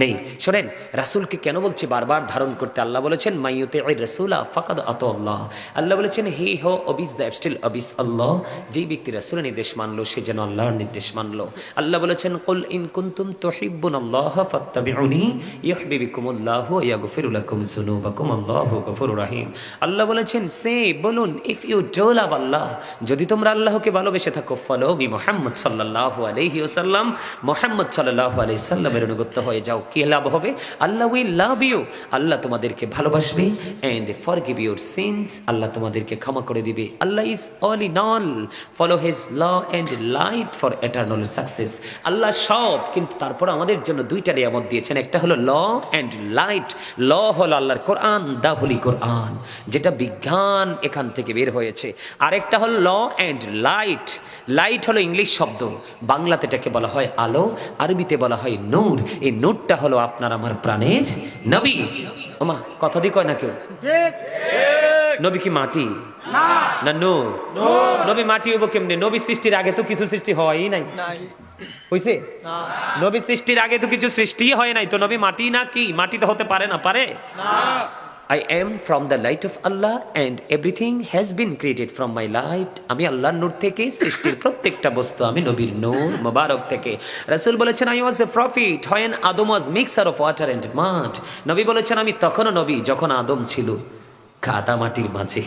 নেই। শোনেন, রাসূলকে কেন বলছি বারবার ধারণ করতে? আল্লাহ বলেছেন মাইয়ুতি'ir রাসূলা ফাকাদ আতাল্লাহ। আল্লাহ বলেছেন হি হো অবিস দ্য স্টিল অবিস আল্লাহ, যেই ব্যক্তি রাসূলের নির্দেশ মানলো সে যেন আল্লাহর নির্দেশ মানলো। আল্লাহ বলেছেন কুল ইন কুনতুম তুহিব্বুনাল্লাহ ফাত্তাবিউনি ইউহিব্বুকুমুল্লাহু ওয়া ইয়াগফিরু লাকুম যুনুবাকুম আল্লাহু গফুরুর রহিম। আল্লাহ বলেছেন সে বলুন ইফ ইউ ডু লাভ আল্লাহ, যদি তোমরা আল্লাহকে ভালোবেসে থাকো, ফলো মি মুহাম্মদ সাল্লাল্লাহু আলাইহি ওয়াসাল্লাম, মুহাম্মদ সাল্লাল্লাহু আলাইহি সাল্লামের অনুগত হয়ে যাও। কি লাভ হবে? আল্লাহ উইল লাভ ইউ, আল্লাহ তোমাদেরকে ভালোবাসবে। এন্ড ফরগিভ ইউর সিনস, আল্লাহ তোমাদেরকে ক্ষমা করে দিবে। Allah is all in all, follow his law and light for eternal success. আল্লাহ সব, কিন্তু তারপর আমাদের জন্য 2টা নিয়ামত দিয়েছেন, একটা হলো ল এন্ড লাইট। ল হলো আল্লাহর কোরআন, দা হোলি কোরআন, যেটা বিজ্ঞান এখান থেকে বের হয়েছে। আরেকটা হলো ল এন্ড লাইট। লাইট হলো ইংলিশ শব্দ, বাংলাতে এটাকে বলা হয় আলো, আরবিতে বলা হয় নূর। এই নূরটা হলো আপনার আমার প্রাণের নবী। ওমা কথা দি কয় না কেউ? নবী কি মাটি না নূর? নবী মাটি হইব কেমনে? নবী সৃষ্টির আগে তো কিছু সৃষ্টি হয়ই নাই, হইছে? নবী সৃষ্টির আগে তো কিছু সৃষ্টি হয় নাই, তো নবী মাটি না কি? মাটি তো হতে পারে না, পারে? I am from the light of Allah and everything has been created from my light. আমি আল্লাহর নূর থেকে, সৃষ্টির প্রত্যেকটা বস্তু আমি নবীর নূর মোবারক থেকে। রাসূল বলেছেন I was a prophet when Adam was mixture of water and mud. নবী বলেছেন আমি তখনও নবী যখন আদম ছিল কাদা মাটির মাঝে,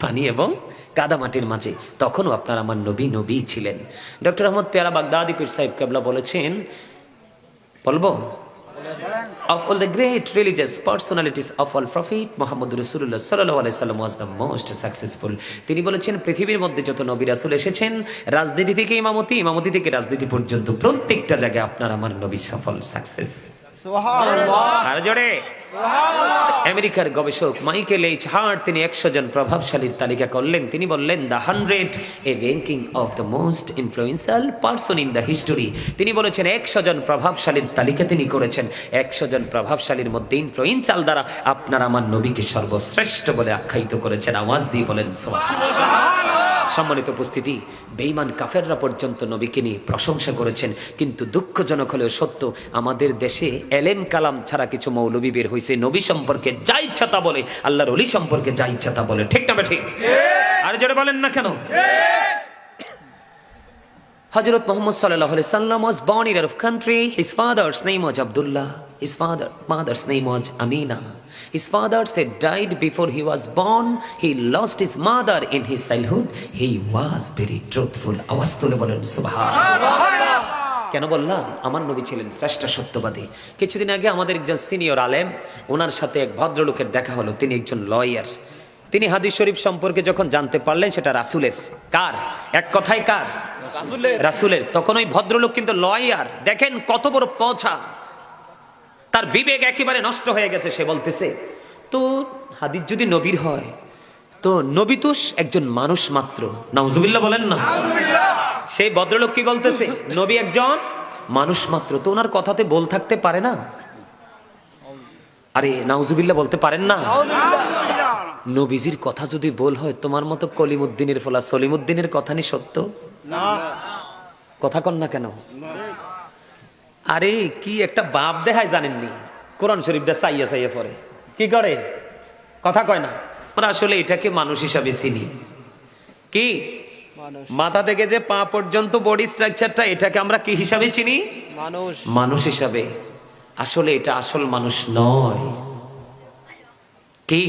পানি এবং কাদা মাটির মাঝে, তখনও আপনার আমার নবী ছিলেন। ডক্টর আহমদ পেয়ারা বাগদাদি পীর সাহেব কেবলা বলেছেন, বলবো of all the great religious personalities of all prophet Muhammad Rasulullah sallallahu alaihi wasallam was the most successful. তিনি বলেছেন পৃথিবীর মধ্যে যত নবী রাসূল এসেছেন, রাজনীতি থেকে ইমামতি, ইমামতি থেকে রাজনীতি পর্যন্ত প্রত্যেকটা জায়গায় আপনার আমার নবী সফল সাকসেস। সুবহানাল্লাহ। আর জোরে আমেরিকার গবেষক মাইকেল এইচ হার্ট তিনি 100 জন প্রভাবশালীর তালিকা করলেন। তিনি বললেন the 100 A ranking of the most influential person in the history. তিনি বলেছেন 100 জন প্রভাবশালীর তালিকা তিনি করেছেন। 100 জন প্রভাবশালীর মধ্যে ইনফ্লুয়েন্সিয়াল দ্বারা আপনার আমার নবীকে সর্বশ্রেষ্ঠ বলে আখ্যায়িত করেছেন। আওয়াজ দিয়ে বলেন সুবহানাল্লাহ। সম্মানিত উপস্থিতি, বেঈমান কাফেররা পর্যন্ত নবীকে নিয়ে প্রশংসা করেছেন। কিন্তু দুঃখজনক হলেও সত্য, আমাদের দেশে এলেম কালাম ছাড়া কিছু মৌলবী বের হয়েছে, নবী সম্পর্কে যা ইচ্ছা তা বলে, আল্লাহর ওলি সম্পর্কে যা ইচ্ছা তা বলে। ঠিক না ঠিক? আর জোরে বলেন না কেন? Hazrat Muhammad sallallahu alaihi wasallam was born in Arab country. His father's name was Abdullah. His mother's name was Amina. His father said died before he was born. He lost his mother in his childhood. He was very truthful. আওয়াজ তুলে বলেন সুবহানাল্লাহ। কেন বললাম? আমার নবী ছিলেন শ্রেষ্ঠ সত্যবাদী। কিছুদিন আগে আমাদের একজন সিনিয়র আলেম, ওনার সাথে এক ভদ্রলোকের দেখা হলো। তিনি একজন লয়ার। তিনি হাদিস শরীফ সম্পর্কে যখন জানতে পারলেন সেটা রাসূলের। কার? এক কথায় কার? রাসূলের। তখন ওই ভদ্রলোক কিন্তু লয়ার। দেখেন কত বড় পৌঁছা, তার বিবেক একেবারে নষ্ট হয়ে গেছে। সে বলতেছে তো হাদিস যদি নবীর হয় তো নবী তো একজন মানুষ মাত্র। নাউজুবিল্লাহ বলেন না। সেই ভদ্রলোক কি বলতেছে? নবী একজন মানুষ মাত্র, তো ওনার কথাতে বল থাকতে পারে না? আরে নাউজুবিল্লাহ বলতে পারেন না? নবীজির কথা যদি বল হয়, তোমার মতো কলিমুদ্দিনের ফলা সলিমুদ্দিনের কথা নি সত্য না। কথা কন না কেন? আরে কি একটা বাপ দেখায় জানেননি? কোরআন শরীফটা চাইয়া চাইয়া পড়ে, কি করে? কথা কয় না। আমরা আসলে এটাকে মানুষ হিসাবে চিনি। কি মাথা থেকে যে পা পর্যন্ত বডি স্ট্রাকচারটা, এটাকে আমরা কি হিসাবে চিনি? মানুষ। মানুষ হিসাবে। আসলে এটা আসল মানুষ নয়। কি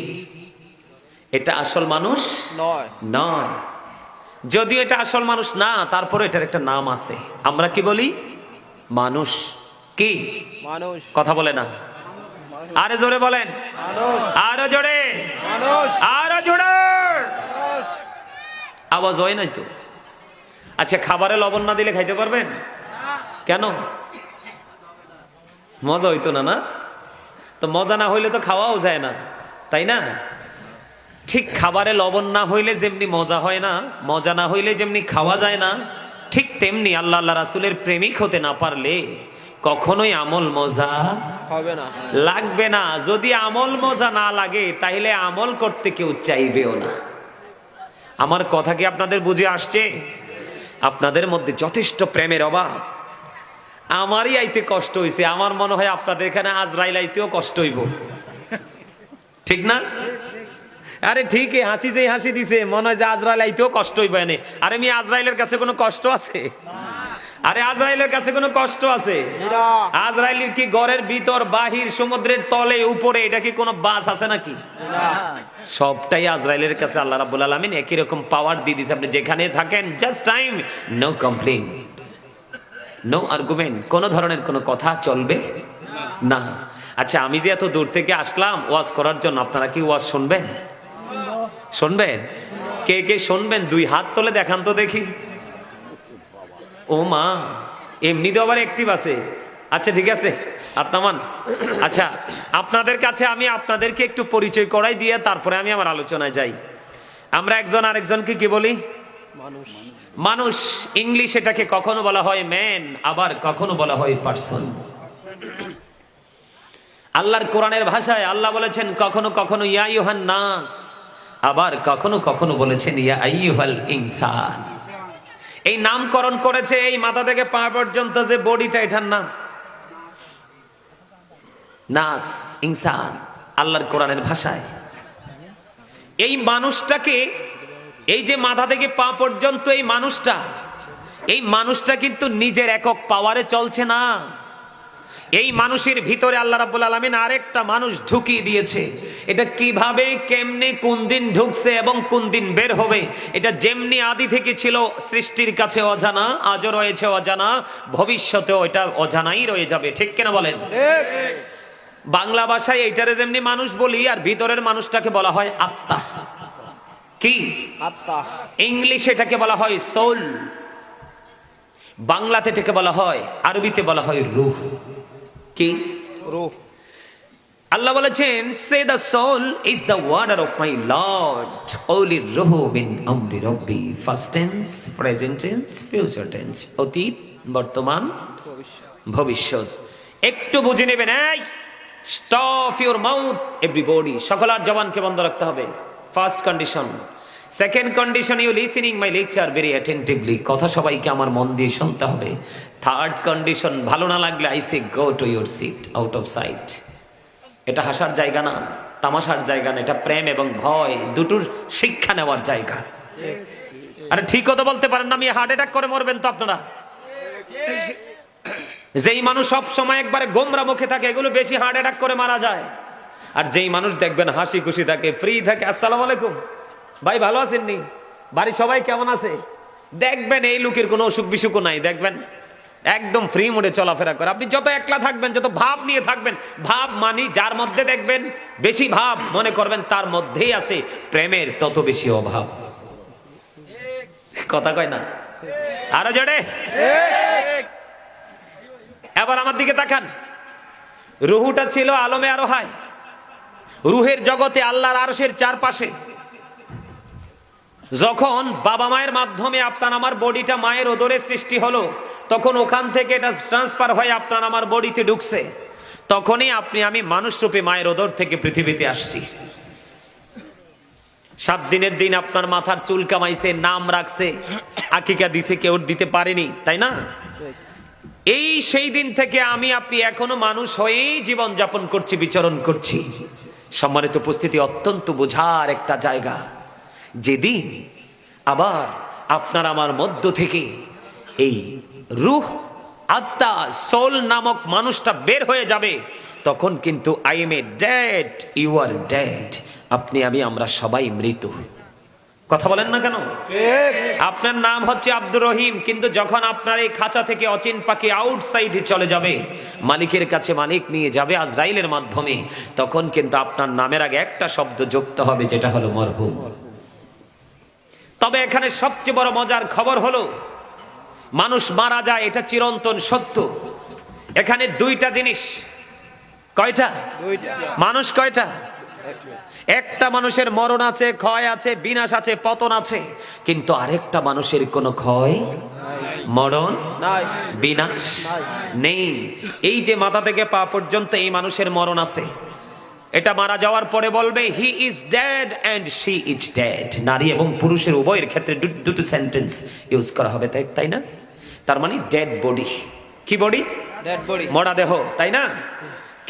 এটা আসল মানুষ নয়? নয়। যদিও এটা আসল মানুষ না, তারপরে এটার একটা নাম আছে। আমরা কি বলি? মানুষ। কি মানুষ? কথা বলে না। আরে জোরে বলেন। মানুষ। আরো জোরে। মানুষ। আরো জোরে। মানুষ। আওয়াজ হয় নাই তো? আচ্ছা, খাবারে লবণ না দিলে খাইতে পারবেন? কেন? মজা হইতো না? না তো মজা না হইলে তো খাওয়াও যায় না, তাই না? ঠিক খাবারে লবণ না হইলে যেমনি মজা হয় না, মজা না হইলে যেমনি খাওয়া যায় না, ঠিক তেমনি আল্লাহ রাসূলের প্রেমিক হতে না পারলে কখনোই আমল মজা হবে না, লাগবে না। যদি আমল মজা না লাগে তাহলে আমল করতে কেউ চাইবেও না। আমার কথা কি আপনাদের বুঝে আসছে? আপনাদের মধ্যে যথেষ্ট প্রেমের অভাব। আমারই আইতে কষ্ট হইছে, আমার মনে হয় আপনাদের এখানে আজরাইল আইতেও কষ্ট হইব। ঠিক না? আরে ঠিক, হাসি যে হাসি দিছে মনে হয় যে আজরাইল আইতেও কষ্ট হইব। এনে আরে আমি আজরাইলের কাছে কোনো কষ্ট আছে? আরে আজরাইলের কাছে কোনো কষ্ট আছে? আজরাইলের কি ঘরের ভিতর বাহির সমুদ্রের তলে উপরে এটা কি কোনো বাস আছে নাকি? সবটাই আজরাইলের কাছে আল্লাহ রাব্বুল আলামিন একই রকম পাওয়ার দিয়ে দিয়েছে। আপনি যেখানে থাকেন just time, no complain, no argument, কোন ধরনের কোনো কথা চলবে না। আচ্ছা, আমি যে এত দূর থেকে আসলাম ওয়াজ করার জন্য, আপনারা কি ওয়াজ শুনবেন? শুনবেন? কে কে শুনবেন? 2 হাত তোলে দেখান তো দেখি। ও মা, এমনি তো আবার অ্যাক্টিভ আছে। আচ্ছা ঠিক আছে, আপনামান। আচ্ছা, আপনাদের কাছে আমি আপনাদেরকে একটু পরিচয় করাই দিয়ে তারপরে আমি আমার আলোচনায় যাই। আমরা একজন আরেকজনকে কি বলি? মানুষ। মানুষ। ইংলিশ এটাকে কখনো বলা হয় ম্যান, আবার কখনো বলা হয় পারসন। আল্লাহর কোরআনের ভাষায় আল্লাহ বলেছেন কখনো কখনো ইয়া আইয়ুহান নাস, আবার কখনো কখনো বলেছেন ইয়া আইয়ুহাল ইনসান। এই নামকরণ করেছে এই মাথা থেকে পা পর্যন্ত যে বডিটা, এটার নাম নাস, ইনসান। আল্লাহর কোরআনের ভাষায় এই মানুষটাকে, এই যে মাথা থেকে পা পর্যন্ত এই মানুষটা কিন্তু নিজের একক পাওয়ারে চলছে না। এই মানুষের ভিতরে আল্লাহ রাব্বুল আলামিন আরেকটা মানুষ ঢুকিয়ে দিয়েছে। এটা কিভাবে, কেমনে, কোন দিন ঢুকছে এবং কোন দিন বের হবে, এটা যেমনি আদি থেকে ছিল সৃষ্টির কাছে অজানা, আজও রয়েছে অজানা, ভবিষ্যতেও এটা অজানাই রয়ে যাবে। ঠিক কিনা বলেন? বাংলা ভাষায় এইটারে যেমনি মানুষ বলি, আর ভিতরের মানুষটাকে বলা হয় আত্মা। কি? আত্মা। ইংলিশে এটাকে বলা হয় সোল, বাংলাতে এটাকে বলা হয়, আরবিতে বলা হয় রূহ। কি? রূহ। আল্লাহ বলেছেন, say the soul is the order of my Lord, ওলি রূহ মিন আমরি রব্বি। First tense, present tense, future tense, অতীত, বর্তমান, ভবিষ্যৎ। একটু বুঝে নেবেন। এই স্টপ ইউর মাউথ এভরিবডি, সকলের জবানকে বন্ধ রাখতে হবে। First condition. Second condition, you listening my lecture very attentively, কথা সবাইকে আমার মন দিয়ে শুনতে হবে। থার্ড কন্ডিশন, ভালো না লাগলে I say go to your seat, out of sight. এটা হাসার জায়গা না, তামাশার জায়গা না, এটা প্রেম এবং ভয় দুটোর শিক্ষা নেওয়ার জায়গা। আরে ঠিক কথা বলতে পারেন না, আমি হার্ট অ্যাটাক করে মরবেন তো আপনারা। যেই মানুষ সব সময় একবারে গোমরা মুখে থাকে, এগুলো বেশি হার্ট অ্যাটাক করে মারা যায়। আর যেই মানুষ দেখবেন হাসি খুশি থাকে, ফ্রি থাকে, আসসালামু আলাইকুম ভাই, ভালো আছেন নি, বাড়ির সবাই কেমন আছে, দেখবেন এই লোকের কোনো অসুখ বিসুখ নাই। দেখবেন একদম ফ্রি মোডে চলাফেরা করে। আপনি যত একলা থাকবেন, যত ভাব নিয়ে থাকবেন, ভাব মানি যার মধ্যে দেখবেন বেশি ভাব মনে করবেন তার মধ্যেই আছে প্রেমের তত বেশি অভাব। কথা কয় না? আরো জোরে। এবার আমার দিকে তাকান। রুহুটা ছিল আলমে আরোহায়, রুহের জগতে আল্লাহর আরশের চারপাশে। যখন বাবা মায়ের মাধ্যমে আপনার আমার বডিটা মায়ের ওদরে সৃষ্টি হলো, তখন ওখান থেকে এটা ট্রান্সফার হয়ে আপনার আমার বডিতে ঢুকছে। তখনই আপনি আমি মানুষ রূপে মায়ের ওদর থেকে পৃথিবীতে আসছি। 7 দিনের দিন আপনার মাথার চুল কামাইছে, নাম রাখছে, আকিকা দিছে, কেউ দিতে পারেনি, তাই না? এই সেই দিন থেকে আমি আপনি এখনো মানুষ হয়েই জীবন যাপন করছি, বিচরণ করছি। সম্মানিত উপস্থিতি, অত্যন্ত বোঝার একটা জায়গা। যেদিন আবার আপনার আমার মধ্য থেকে এই রূহ, আত্মা, সোল নামক মানুষটা বের হয়ে যাবে, তখন কিন্তু I am a dead, you are dead. আপনি আমি আমরা সবাই মৃত। কথা বলেন না কেন? আপনার নাম হচ্ছে আব্দুর রহিম, কিন্তু যখন আপনার এই খাঁচা থেকে অচিন পাখি আউটসাইডে চলে যাবে, মালিকের কাছে মালিক নিয়ে যাবে আজরাইলের মাধ্যমে, তখন কিন্তু আপনার নামের আগে একটা শব্দ যুক্ত হবে, যেটা হলো মরহুম। তবে এখানে সবচেয়ে বড় মজার খবর হলো, মানুষ মারা যায়, এটা চিরন্তন সত্য। এখানে দুইটা জিনিস। কয়টা? মানুষ কয়টা? একটা মানুষের মরণ আছে, ক্ষয় আছে, বিনাশ আছে, পতন আছে, কিন্তু আরেকটা মানুষের কোনো ক্ষয়, মরণ, বিনাশ নেই। এই যে মাথা থেকে পা পর্যন্ত এই মানুষের মরণ আছে, এটা মারা যাওয়ার পরে বলবে he is dead and she is dead. নারী এবং পুরুষের উভয়ের ক্ষেত্রে দুটো সেন্টেন্স ইউজ করা হবে, তাই না? তার মানে ডেড বডি। কি বডি? ডেড বডি, মরা দেহ, তাই না?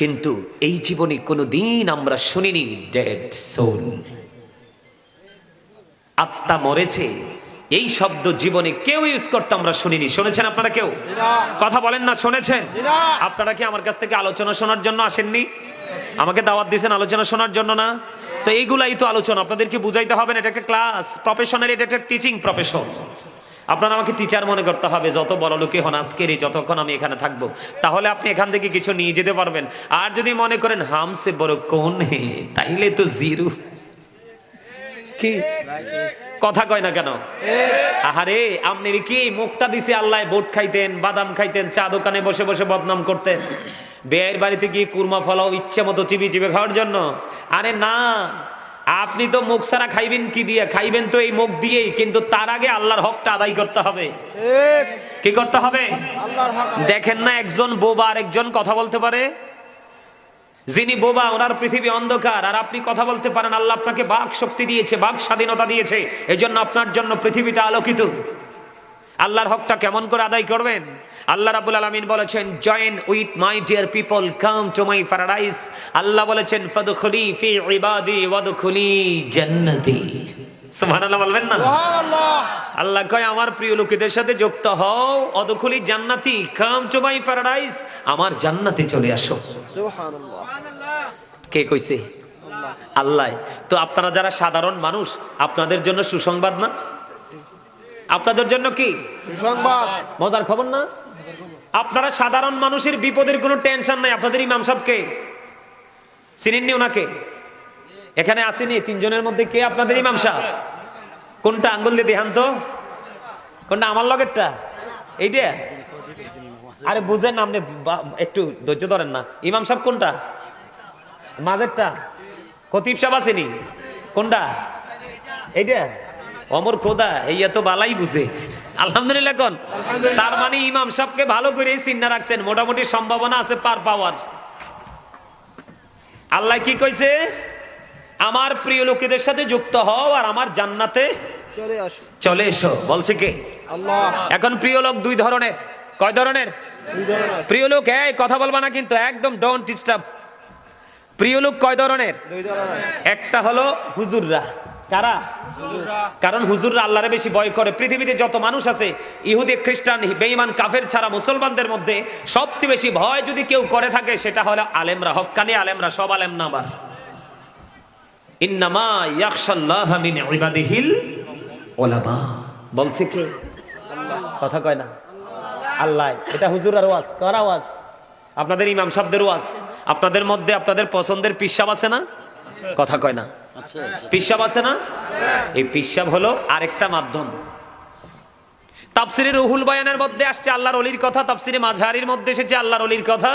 কিন্তু এই জীবনে কোনোদিন আমরা শুনিনি ডেড সোল, আত্মা মরেছে, এই শব্দ জীবনে কেউ ইউজ করতে আমরা শুনিনি। শুনেছেন আপনারা কেউ? কথা বলেন না, শুনেছেন? আপনারা কি আমার কাছ থেকে আলোচনা শোনার জন্য আসেননি? আমাকে দাওয়াত দিয়েছেন আলোচনা শোনার জন্য না? তো এইগুলাই তো আলোচনা, আপনাদেরকে বুঝাইতে হবে না। এটা একটা ক্লাস, প্রফেশনাল, এটা একটা টিচিং প্রফেশন। আপনারা আমাকে টিচার মনে করতে হবে, যত বড় লোকে হন আজকেরই, যতক্ষণ আমি এখানে থাকবো। তাহলে আপনি এখান থেকে কিছু নিয়ে যেতে পারবেন। আর যদি মনে করেন হামসে বড় কোন হে, তাইলে তো জিরো। কি কথা কয় না কেন? আহারে, আপনি কি মুখটা দিছে আল্লাহ, বোট খাইতেন, বাদাম খাইতেন, চা দোকানে বসে বসে বদনাম করতেন, বেয়ের বাড়িতে গিয়ে কুরমা ফলাও ইচ্ছে মতো চিবি চিবে খাওয়ার জন্য? আরে না, আপনি তো মুখ ছাড়া খাইবেন কি দিয়ে? খাইবেন তো এই মুখ দিয়েই, কিন্তু তার আগে আল্লাহর হকটা আদায় করতে হবে। কি করতে হবে? দেখেন না, একজন বোবা আর একজন কথা বলতে পারে। যিনি বোবা, ওনার পৃথিবী অন্ধকার, আর আপনি কথা বলতে পারেন। আল্লাহ আপনাকে বাক শক্তি দিয়েছে, বাক স্বাধীনতা দিয়েছে, এই জন্য আপনার জন্য পৃথিবীটা আলোকিত। আল্লাহর হকটা কেমন করে আদায় করবেন? আল্লাহ রাব্বুল আলামিন বলেছেন, join with my dear people, come to my paradise. আল্লাহ বলেছেন, ফাদখুলি ফি ইবাদি ওয়াদখুলি জান্নাতি। সুবহানাল্লাহ বলবেন না? সুবহানাল্লাহ। আল্লাহ কয়, আমার প্রিয় লোকেদের সাথে যুক্ত হও, ওয়াদখুলি জান্নাতি, কাম টু মাই প্যারাডাইস, আমার জান্নাতে চলে আসো। সুবহানাল্লাহ। কে কইছে? আল্লাহ। তো আপনারা যারা সাধারণ মানুষ, আপনাদের জন্য সুসংবাদ না? আপনাদের জন্য কি সুসংবাদ? মজার খবর না? আপনারা সাধারণ মানুষের বিপদের কোনো টেনশন নাই। আপনাদের ইমাম সাহেবকে চিনেননি ওনাকে? এখানে আসেনি তিনজনের মধ্যে কে আপনাদের ইমাম সাহেব? কোনটা আঙ্গুল দিয়ে দেখান তো, কোনটা আমার লগেরটা? এইটা? আরে বুঝেন না আপনি, একটু ধৈর্য ধরেন না। ইমাম সাহেব কোনটা? মাঝেরটা? খতিব সাহেব আসেনি? কোনটা? এইটা? অমর খোদা, এই এত বালাই বুঝে। আলহামদুলিল্লাহ কোন? তার মানে ইমাম সাহেবকে ভালো করে চিন্তা রাখছেন, মোটামুটি সম্ভাবনা আছে পার পাওয়ার। আল্লাহ কি কইছে? আমার প্রিয় লোকেদের সাথে যুক্ত হও আর আমার জান্নাতে চলে আসো। চলে এসো। বলছে কে? আল্লাহ। এখন প্রিয় লোক দুই ধরনের। কয় ধরনের? দুই ধরনের। প্রিয় লোক, এই কথা বলবা না কিন্তু, একদম ডোন্ট ডিস্টার্ব। প্রিয় লোক কয় ধরনের? দুই ধরনের। একটা হলো হুজুররা। কারা? কারণ হুজুররা আল্লাহরে বেশি ভয় করে। পৃথিবীতে যত মানুষ আছে, ইহুদি, খ্রিস্টান, বেঈমান, কাফের ছাড়া মুসলমানদের মধ্যে সবচেয়ে বেশি ভয় যদি কেউ করে থাকে সেটা হলো আলেমরা, হক্কানি আলেমরা। সব আলেম না আবার। ইন্নামা ইয়াখশাল্লাহা মিন ইবাদিহিল উলামা। বলছে কে? কথা কয় না? আল্লাহ। এটা হুজুরের ওয়াজ, কার ওয়াজ? আপনাদের ইমাম সাহেবদের ওয়াজ। আপনাদের মধ্যে আপনাদের পছন্দের পিসাব আছে না? কথা কয় না? পিসাব আছে না? এই পিসাব হলো আরেকটা মাধ্যম। তাফসিরে রুহুল বয়ানের মধ্যে আসছে আল্লাহর ওলির কথা, তাফসিরে মাঝহারির মধ্যে এসেছে আল্লাহর ওলির কথা।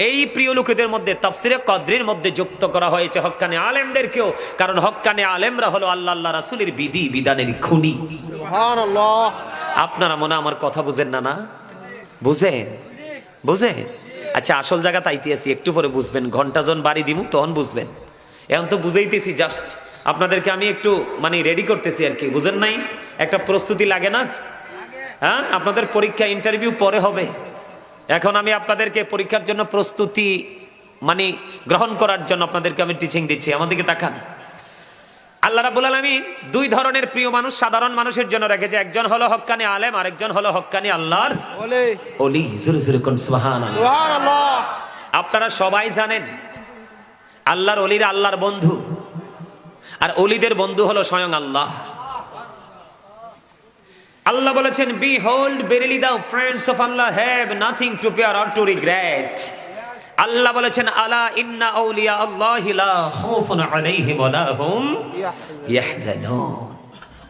এই প্রিয় লোকেদের মধ্যে তাফসিরে কদরির মধ্যে যুক্ত করা হয়েছে হক্কানি আলেমদেরকেও। কারণ হক্কানি আলেমরা হলো আল্লাহ আল্লাহ রাসূলের বিধি বিধানের খুনি। সুবহানাল্লাহ। আপনারা মনে আমার কথা বুঝেন না? না বুঝেন? বুঝেন? আচ্ছা, আসল জায়গা তাইতে আছি, একটু পরে বুঝবেন। ঘন্টা জন বাড়ি দিমু তখন বুঝবেন। এখন তো বুঝাইতেছি, জাস্ট আপনাদেরকে আমি একটু মানে রেডি করতেছি আর কি। বুঝেন নাই? একটা প্রস্তুতি লাগে না? হ্যাঁ, আপনাদের পরীক্ষা ইন্টারভিউ পরে হবে। এখন আমি আপনাদেরকে পরীক্ষার জন্য প্রস্তুতি মানে গ্রহণ করার জন্য আপনাদেরকে আমি টিচিং দিচ্ছি। আমাদেরকে তাকান। আল্লাহ রাব্বুল আলামিন দুই ধরনের প্রিয় মানুষ সাধারণ মানুষের জন্য রেখেছে। একজন হলো হক্কানি আলেম, আরেকজন হলো হক্কানি আল্লাহর ওলি। জোরে জোরে কোন সুবহানাল্লাহ। সুবহানাল্লাহ। আপনারা সবাই জানেন আল্লাহর ওলিরা আল্লাহর বন্ধু, আর ওলিদের বন্ধু হলো স্বয়ং আল্লাহ। আল্লাহ বলেছেন, behold verily the friends of Allah have nothing to fear or to regret। আল্লাহ বলেছেন, আলা ইন্না আউলিয়া আল্লাহি লা খাউফুন আলাইহিম ওয়া লা হুম ইয়াহজানুন।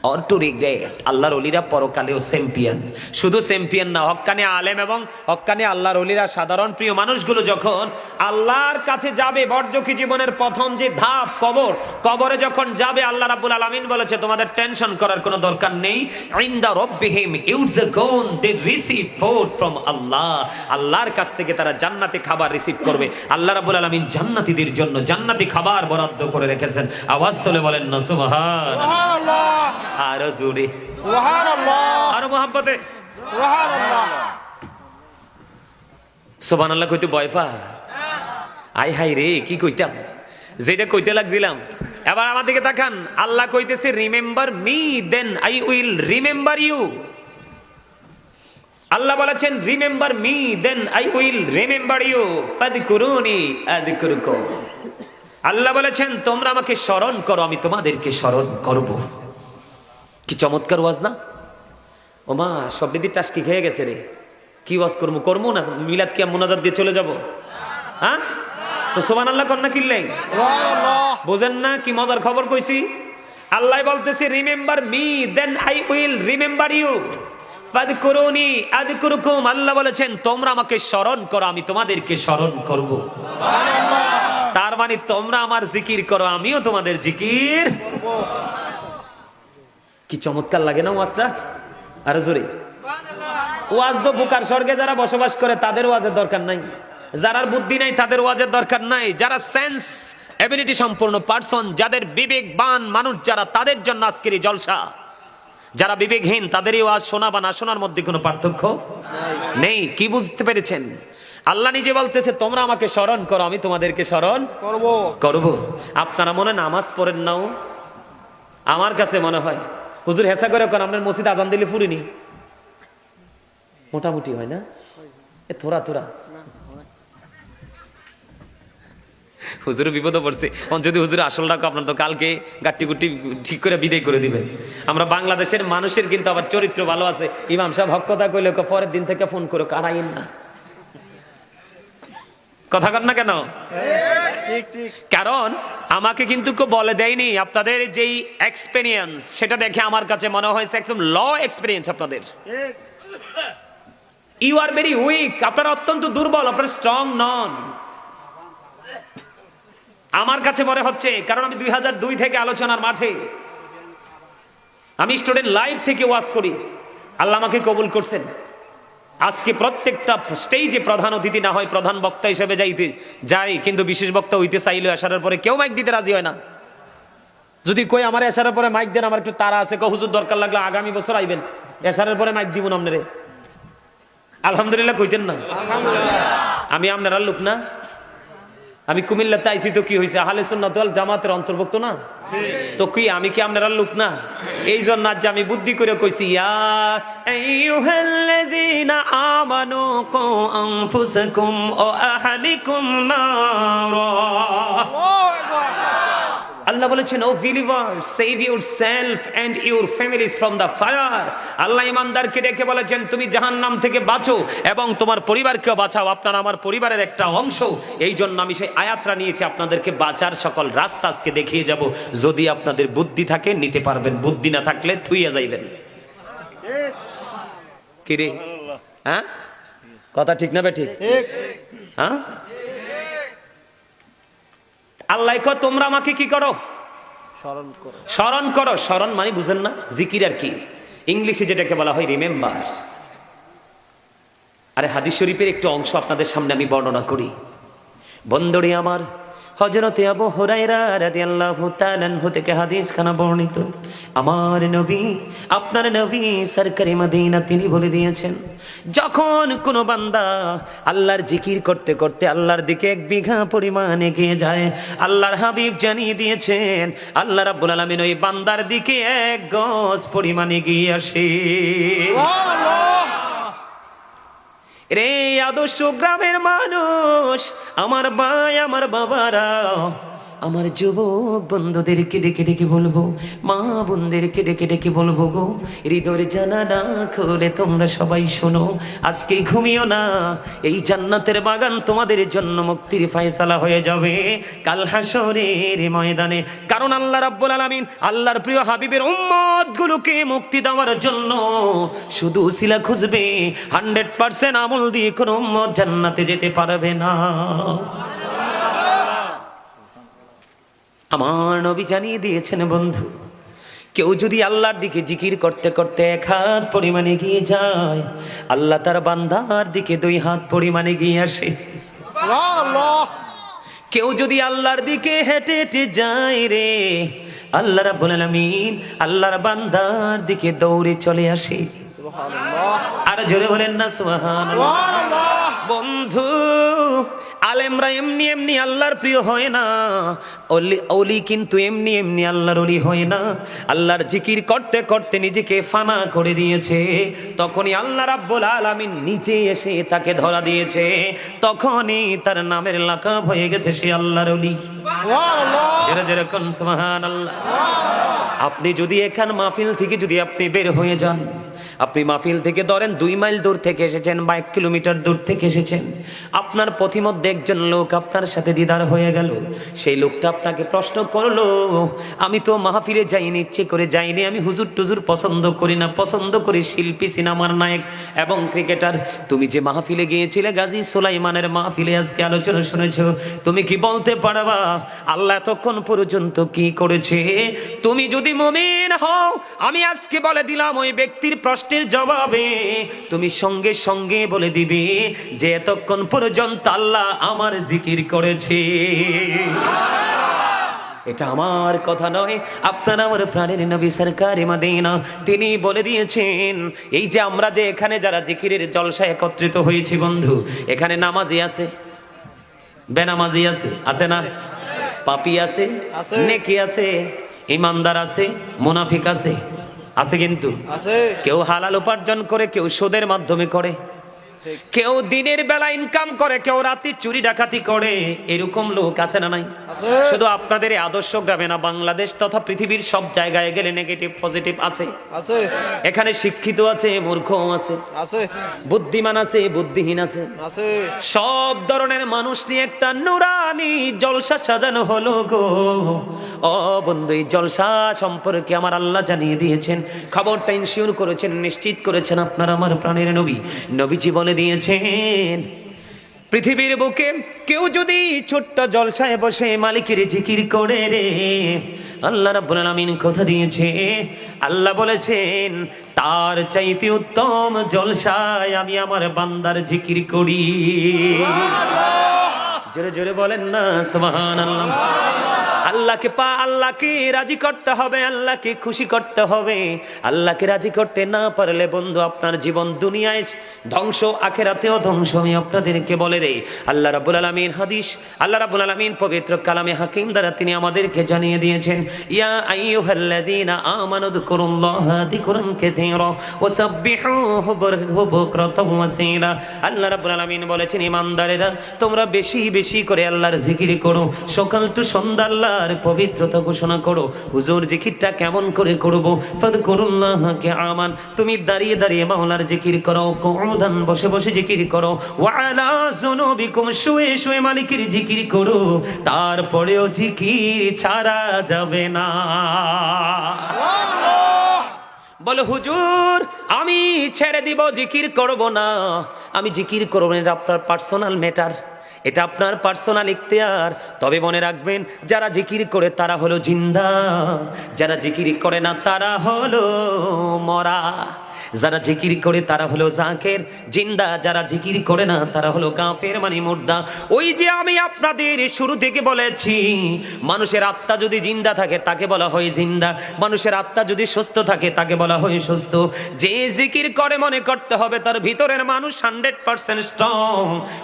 or to regret। আল্লাহর ওলিরা পরকালেও চ্যাম্পিয়ন। শুধু চ্যাম্পিয়ন না, হক্কানি আলেম এবং হক্কানি আল্লাহর ওলিরা সাধারণ প্রিয় মানুষগুলো যখন আল্লাহর কাছে যাবে, বর্জকি জীবনের প্রথম যে ধাপ কবর, কবরে যখন যাবে, আল্লাহ রাব্বুল আলামিন বলেছে তোমাদের টেনশন করার কোনো দরকার নেই। ইনদা রাব্বিহিম ইউরজাকুন, দে রিসিভ ফুড ফ্রম আল্লাহ। আল্লাহর কাছ থেকে তারা জান্নাতি খাবার রিসিভ করবে। আল্লাহ রাব্বুল আলামিন জান্নাতীদের জন্য জান্নাতি খাবার বরাদ্দ করে রেখেছেন। আওয়াজ তুলে বলেন না সুবহানাল্লাহ। আরো জোরে সুবহানাল্লাহ। আরো মহব্বতে সুবহানাল্লাহ। সুবহানাল্লাহ কইতে ভয় পা? আই হাই রে, কি কইতাম, যেটা কইতে লাগছিলাম। এবার আমার দিকে তাকান। আল্লাহ কইতেছে, remember me then I will remember you. আল্লাহ বলেছেন, remember me then I will remember you, ফাযকুরুনি আযকুরুকুম। আল্লাহ বলেছেন, তোমরা আমাকে স্মরণ করো, আমি তোমাদেরকে স্মরণ করব। কি চমৎকার ওয়াজ না? ও মা, সবদিদি টাস্কি খেয়ে গেছে রে। কি ওয়াজ করবো? করবো না মিলাদ কি মুনাজাত দিয়ে চলে যাব? হ্যাঁ, তো সুবহানাল্লাহ কর না কিনলেন? বোঝেন না কি মজার খবর কইছি? আল্লাহ বলতেছে, remember me then I will remember you, ফাযকুরুনি আযকুরুকুম। আল্লাহ বলেছেন, তোমরা আমাকে স্মরণ করো, আমি তোমাদেরকে স্মরণ করব। তার মানে তোমরা আমার জিকির করো, আমিও তোমাদের জিকির। কি চমৎকার লাগে না ওয়াজটা? আরে জোরে। ওয়াজ তো বুকার স্বর্গে যারা বসবাস করে তাদের ওয়াজের দরকার নাই, যারা বুদ্ধি নাই তাদের ওয়াজের দরকার নাই, যারা সেন্স এবিলিটি সম্পূর্ণ পার্সন, যাদের বিবেকবান মানুষ যারা, তাদের জন্য আজকের এই জলসা। যারা বিবেকহীন তাদেরই ওয়াজ শোনা বা না শোনার মধ্যে কোনো পার্থক্য নেই। কি বুঝতে পেরেছেন? আল্লাহ নিজে বলতেছে, তোমরা আমাকে স্মরণ করো, আমি তোমাদেরকে স্মরণ করব। আপনারা মনে নামাজ পড়েন নাও? আমার কাছে মনে হয় হুজুর হেসা করে কোন আপনার মসজিদ আজান দিলে ফুরিনি? মোটামুটি হয় না? এ থোড়া থোড়া হুজুর বিপদে পড়ছে। যদি হুজুর আসল ডাকো, আপনার তো কালকে গাট্টি গুট্টি ঠিক করে বিদায় করে দিবেন। আমরা বাংলাদেশের মানুষের কিন্তু আবার চরিত্র ভালো আছে। ইমাম সাহেব হক কথা কইলে পরের দিন থেকে ফোন করে কারাইন না, কথা কর না কেন? ঠিক ঠিক কারণ আমাকে কিন্তু কেউ বলে দেয়নি, আপনাদের যেই এক্সপেরিয়েন্স সেটা দেখে আমার কাছে মনে হয়েছে একদম ল এক্সপেরিয়েন্স আপনাদের। ঠিক ইউ আর ভেরি উইক, আপনারা অত্যন্ত দুর্বল, আপনারা স্ট্রং নন। আমার কাছে মনে হচ্ছে, কারণ আমি 2002 থেকে আলোচনার মাঠে, আমি স্টুডেন্ট লাইফ থেকে ওয়াজ করি, আল্লাহ আমাকে কবুল করছেন। আজকে প্রত্যেকটা স্টেজে প্রধান অতিথি না হয় প্রধান বক্তা হিসেবে যাই, কিন্তু বিশেষ বক্তা হইতে চাইলে আসার পরে কেউ মাইক দিতে রাজি হয় না। যদি কই আমার এসারের পরে মাইক দেন, আমার একটু তারা আছে, হুজুর দরকার লাগলে আগামী বছর আইবেন, এসারের পরে মাইক দিব না আপনারে, আলহামদুলিল্লাহ কইতেন না। আমি আপনারা লোক না, আমি কুমিল্লাতে আইছি তো কি হয়েছে, আহলে সুন্নাত ওয়াল জামাতের অন্তর্ভুক্ত না, তো কি আমি কি আপনারা লোক না? এই জন্য আজ আমি বুদ্ধি করে কইছি, ইয়া আইয়ুহাল্লাযীনা আমানু কু আনফুসাকুম ওয়া আহলিকুম নারা। আল্লাহ বলেছেন, O believers, save yourself and your families from the fire. আল্লাহ ইমানদারকে ডেকে বলেছেন, তুমি জাহান্নাম থেকে বাঁচো এবং তোমার পরিবারকেও বাঁচাও, আপনারা আমার পরিবারের একটা অংশ। এই জন্য আমি সেই আয়াতটা নিয়েছি, আপনাদেরকে বাঁচার সকল রাস্তা আজকে দেখিয়ে যাব। যদি আপনাদের বুদ্ধি থাকে নিতে পারবেন, বুদ্ধি না থাকলে থুইয়া যাইবেন। কি রে, হ্যাঁ কথা ঠিক না বেঠিক? ঠিক হ্যাঁ, আল্লাহ কয় তোমরা আমাকে কি করো? স্মরণ করো। স্মরণ করো। স্মরণ মানে বুঝেন না, জিকির আর কি, ইংলিশে যেটাকে বলা হয় রিমেম্বার। আরে হাদিস শরীফের একটু অংশ আপনাদের সামনে আমি বর্ণনা করি। বন্ধুরে আমার, হযরতে আবু হুরায়রা রাদিয়াল্লাহু তাআলা আনহু থেকে হাদিস খানা বর্ণিত। আমার নবী, আপনার নবী সরকারে মদিনা তিনি বলে দিয়েছেন, যখন কোন বান্দা আল্লাহর জিকির করতে করতে আল্লাহর দিকে 1 বিঘা পরিমাণ এগিয়ে যায়, আল্লাহর হাবিব জানিয়ে দিয়েছেন আল্লাহ রাব্বুল আলামিন ওই বান্দার দিকে 1 গজ পরিমাণ এগিয়ে আসে। রে আদর্শ গ্রামের মানুষ, আমার ভাই, আমার বাবারা, আমার যুবক বন্ধুদেরকে ডেকে ডেকে বলবো, মা বোনদেরকে ডেকে ডেকে বলবো গো, হৃদয়ের জানালা খুলে তোমরা সবাই শোনো, আজকে ঘুমিও না, এই জান্নাতের বাগান তোমাদের জন্য মুক্তির ফয়সালা হয়ে যাবে কাল হাসরের ময়দানে। কারণ আল্লাহ রাব্বুল আলামিন আল্লাহর প্রিয় হাবিবের উম্মত গুলোকে মুক্তি দেওয়ার জন্য শুধু উসিলা খুঁজবে, 100% আমল দিয়ে কোনো উম্মত জান্নাতে যেতে পারবে না। আমার নবী জানিয়ে দিয়েছেন, বন্ধু, কেউ যদি আল্লাহর দিকে জিকির করতে করতে 1 হাত পরিমাণে গিয়ে যায়, আল্লাহ তার বান্দার দিকে 2 হাত পরিমাণে গিয়ে আসে। সুবহানাল্লাহ। কেউ যদি আল্লাহর দিকে হেঁটে হেঁটে যায় রে, আল্লাহ রাব্বুল আলামিন আল্লাহর বান্দার দিকে দৌড়ে চলে আসে। সুবহানাল্লাহ। আর জোরে বলেন না সুবহানাল্লাহ। সুবহানাল্লাহ। বন্ধু, আলেমরা এমনি এমনি আল্লাহর প্রিয় হয় না, ওলি কিন্তু এমনি এমনি আল্লাহর ওলি হয় না। আল্লাহর জিকির করতে করতে নিজেকে ফানা করে দিয়েছে, তখনই আল্লাহ রাব্বুল আলামিন নিচে এসে তাকে ধরা দিয়েছে, তখনই তার নামের লাকাব হয়ে গেছে সে আল্লাহর ওলি। সুবহানাল্লাহ। জোরে জোরে কোন সুবহানাল্লাহ। আপনি যদি এখান মাহফিল থেকে যদি আপনি বের হয়ে যান, আপনি মাহফিল থেকে ধরেন 2 মাইল দূর থেকে এসেছেন বা 1 কিলোমিটার দূর থেকে এসেছেন, আপনার পথিমধ্যে একজন লোক আপনার সাথে দিদার হয়ে গেল, সেই লোকটা আপনাকে প্রশ্ন করলো, আমি তো মাহফিলে যাইনি, ইচ্ছে করে যাইনি, আমি হুজুর টুজুর পছন্দ করি না, পছন্দ করি শিল্পী, সিনেমার নায়ক এবং ক্রিকেটার। তুমি যে মাহফিলে গিয়েছিলে গাজী সুলাইমানের মাহফিলে, আজকে আলোচনা শুনেছো, তুমি কি বলতে পারবা আল্লাহ এতক্ষণ পর্যন্ত কি করেছে? তুমি যদি মুমিন হও, আমি আজকে বলে দিলাম ওই ব্যক্তির প্রশ্নের জবাবে তুমি সঙ্গে সঙ্গে বলে দিবে যে এতক্ষণ পর্যন্ত আল্লাহ আমার জিকির করেছে। এটা আমার কথা নয়, আপনার আমার প্রাণের নবী সরকারে মদিনা তিনি বলে দিয়েছেন। এই যে আমরা যে এখানে যারা জিকিরের জলসায় একত্রিত হয়েছি বন্ধু, এখানে নামাজি আছে, বেনামাজি আছে, আছে না? পাপী আছে, নেকি আছে, ইমানদার আছে, মুনাফিক আছে, আছে কিন্তু। আছে। কেউ হালাল উপার্জন করে, কেউ সুদের মাধ্যমে করে, কেউ দিনের বেলা ইনকাম করে, কেউ রাতে চুরি ডাকাতি করে, এরকম লোক আছে না নাই? শুধু আপনাদের এই আদর্শ গ্রামে না, বাংলাদেশ তথা পৃথিবীর সব জায়গায় গেলে নেগেটিভ পজিটিভ আছে। আছে এখানে শিক্ষিত আছে, মূর্খও আছে, আছে বুদ্ধিমান আছে, বুদ্ধিহীন আছে, আছে সব ধরনের মানুষ নিয়ে একটা নুরানি জলসা সাজানো হলো গো। ও বন্ধু, এই জলসা সম্পর্কে আমার আল্লাহ জানিয়ে দিয়েছেন, খবরটা ইনশিওর করেছেন, নিশ্চিত করেছেন আপনার আমার প্রাণের নবী। নবীজি বলে দিয়েছেন, পৃথিবীর বুকে কেউ যদি ছোট্ট জলসায় বসে মালিকের জিকির করে রে, আল্লাহ রাব্বুল আলামিন কথা দিয়েছে, আল্লাহ বলেছেন তার চাইতে উত্তম জলসায় আমি আমার বান্দার জিকির করি। জোরে জোরে বলেন না সুবহানাল্লাহ। আল্লাহকে রাজি করতে হবে, আল্লাহকে খুশি করতে হবে। আল্লাহকে রাজি করতে না পারলে বন্ধু আপনার জীবন দুনিয়ায় ধ্বংস, আখিরাতেও ধ্বংস। আমি আপনাদেরকে বলে দেই, আল্লাহ রাব্বুল আলামিন হাদিস, আল্লাহ রাব্বুল আলামিন পবিত্র কালামে হাকিম দ্বারা তিনি আমাদেরকে জানিয়ে দিয়েছেন, ইয়া আইয়ুহাল্লাযীনা আমানু যকুরুল্লাহা যিকরান কাসীরা ওয়াসাব্বিহুহু বুকরাতাও ওয়াসীলা। আল্লাহ রাব্বুল আলামিন বলেছেন, ঈমানদারেরা তোমরা বেশি বেশি করে আল্লাহর জিকির করো, সকাল টু সন্ধ্যা আল্লাহর পবিত্রতা ঘোষণা করো। হুজুর জিকিরটা কেমন করে করব? ফাযকুরুল্লাহা কিয়ামান, তুমি দাঁড়িয়ে দাঁড়িয়ে মাওলার জিকির করো, কুউদান বসে বসে জিকির করো, ওয়া আলা যুনুবিকুম শুয়ে শুয়ে মালিকের জিকির করো। তারপরেও জিকির ছাড়া যাবে না। বলে হুজুর আমি ছেড়ে দিব, জিকির করব না, আমি জিকির করব না, এটা আপনার পার্সোনাল ম্যাটার, এটা আপনার পার্সোনাল ইখতিয়ার। তবে মনে রাখবেন, যারা জিকির করে তারা হলো জিন্দা, যারা জিকির করে না তারা হলো মরা। যারা জিকির করে তারা হলো জাকের, জিন্দা। যারা জিকির করে না তারা হলো কাফের, মানে মুর্দা। ওই যে আমি আপনাদের শুরু থেকে বলেছি, মানুষের আত্মা যদি জিন্দা থাকে তাকে বলা হয় জিন্দা, মানুষের আত্মা যদি সুস্থ থাকে তাকে বলা হয় সুস্থ। যে জিকির করে মনে করতে হবে তার ভিতরের মানুষ 100% স্ট্রং।